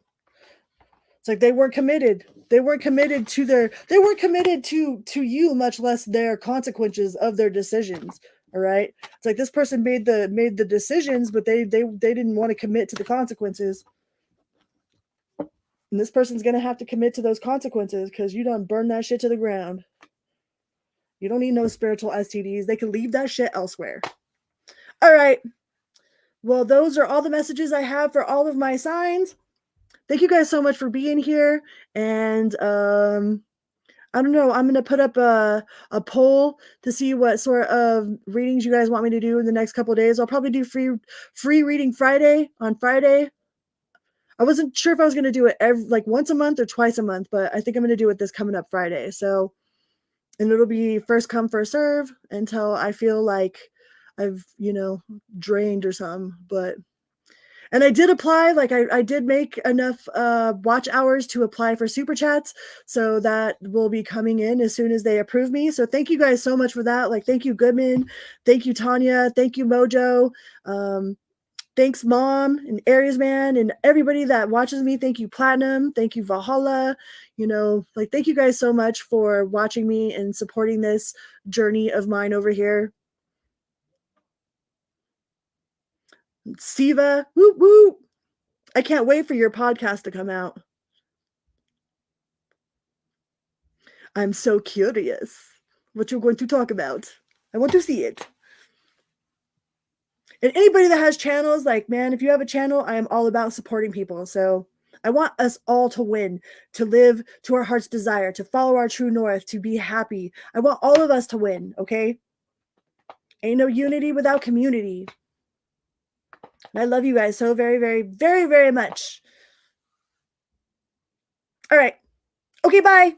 It's like they weren't committed. They weren't committed to you, much less their consequences of their decisions. All right. It's like this person made the decisions, but they didn't want to commit to the consequences. And this person's gonna have to commit to those consequences because you done burn that shit to the ground. You don't need no spiritual STDs. They can leave that shit elsewhere. All right. Well, those are all the messages I have for all of my signs. Thank you guys so much for being here. And I don't know. I'm gonna put up a poll to see what sort of readings you guys want me to do in the next couple of days. I'll probably do free reading Friday on Friday. I wasn't sure if I was gonna do it like once a month or twice a month, but I think I'm gonna do it this coming up Friday. So, and it'll be first come first serve until I feel like I've drained or something. But and I did apply, like I did make enough watch hours to apply for super chats. So that will be coming in as soon as they approve me. So thank you guys so much for that. Like, thank you, Goodman. Thank you, Tanya. Thank you, Mojo. Thanks, Mom and Aries Man and everybody that watches me. Thank you, Platinum. Thank you, Valhalla. Like, thank you guys so much for watching me and supporting this journey of mine over here. Siva, whoop whoop. I can't wait for your podcast to come out. I'm so curious what you're going to talk about. I want to see it. And anybody that has channels, like, man, if you have a channel, I am all about supporting people. So I want us all to win, to live to our heart's desire, to follow our true north, to be happy. I want all of us to win, okay? Ain't no unity without community. And I love you guys so very, very, very, very much. All right. Okay, bye.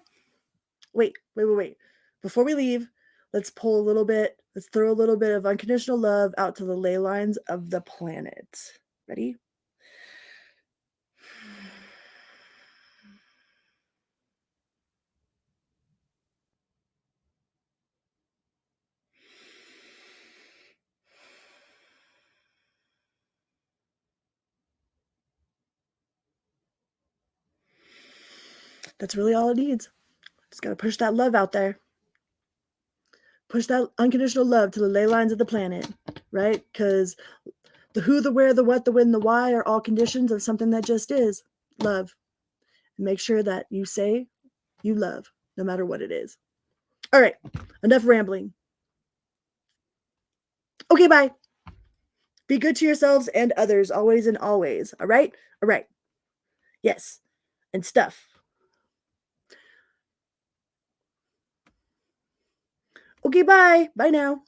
Wait. Before we leave, let's pull a little bit. Let's throw a little bit of unconditional love out to the ley lines of the planet. Ready? That's really all it needs. Just got to push that love out there. Push that unconditional love to the ley lines of the planet, right? Because the who, the where, the what, the when, the why are all conditions of something that just is love. And make sure that you say you love, no matter what it is. All right, enough rambling. Okay, bye. Be good to yourselves and others, always and always. All right? All right. Yes. And stuff. Okay, bye. Bye now.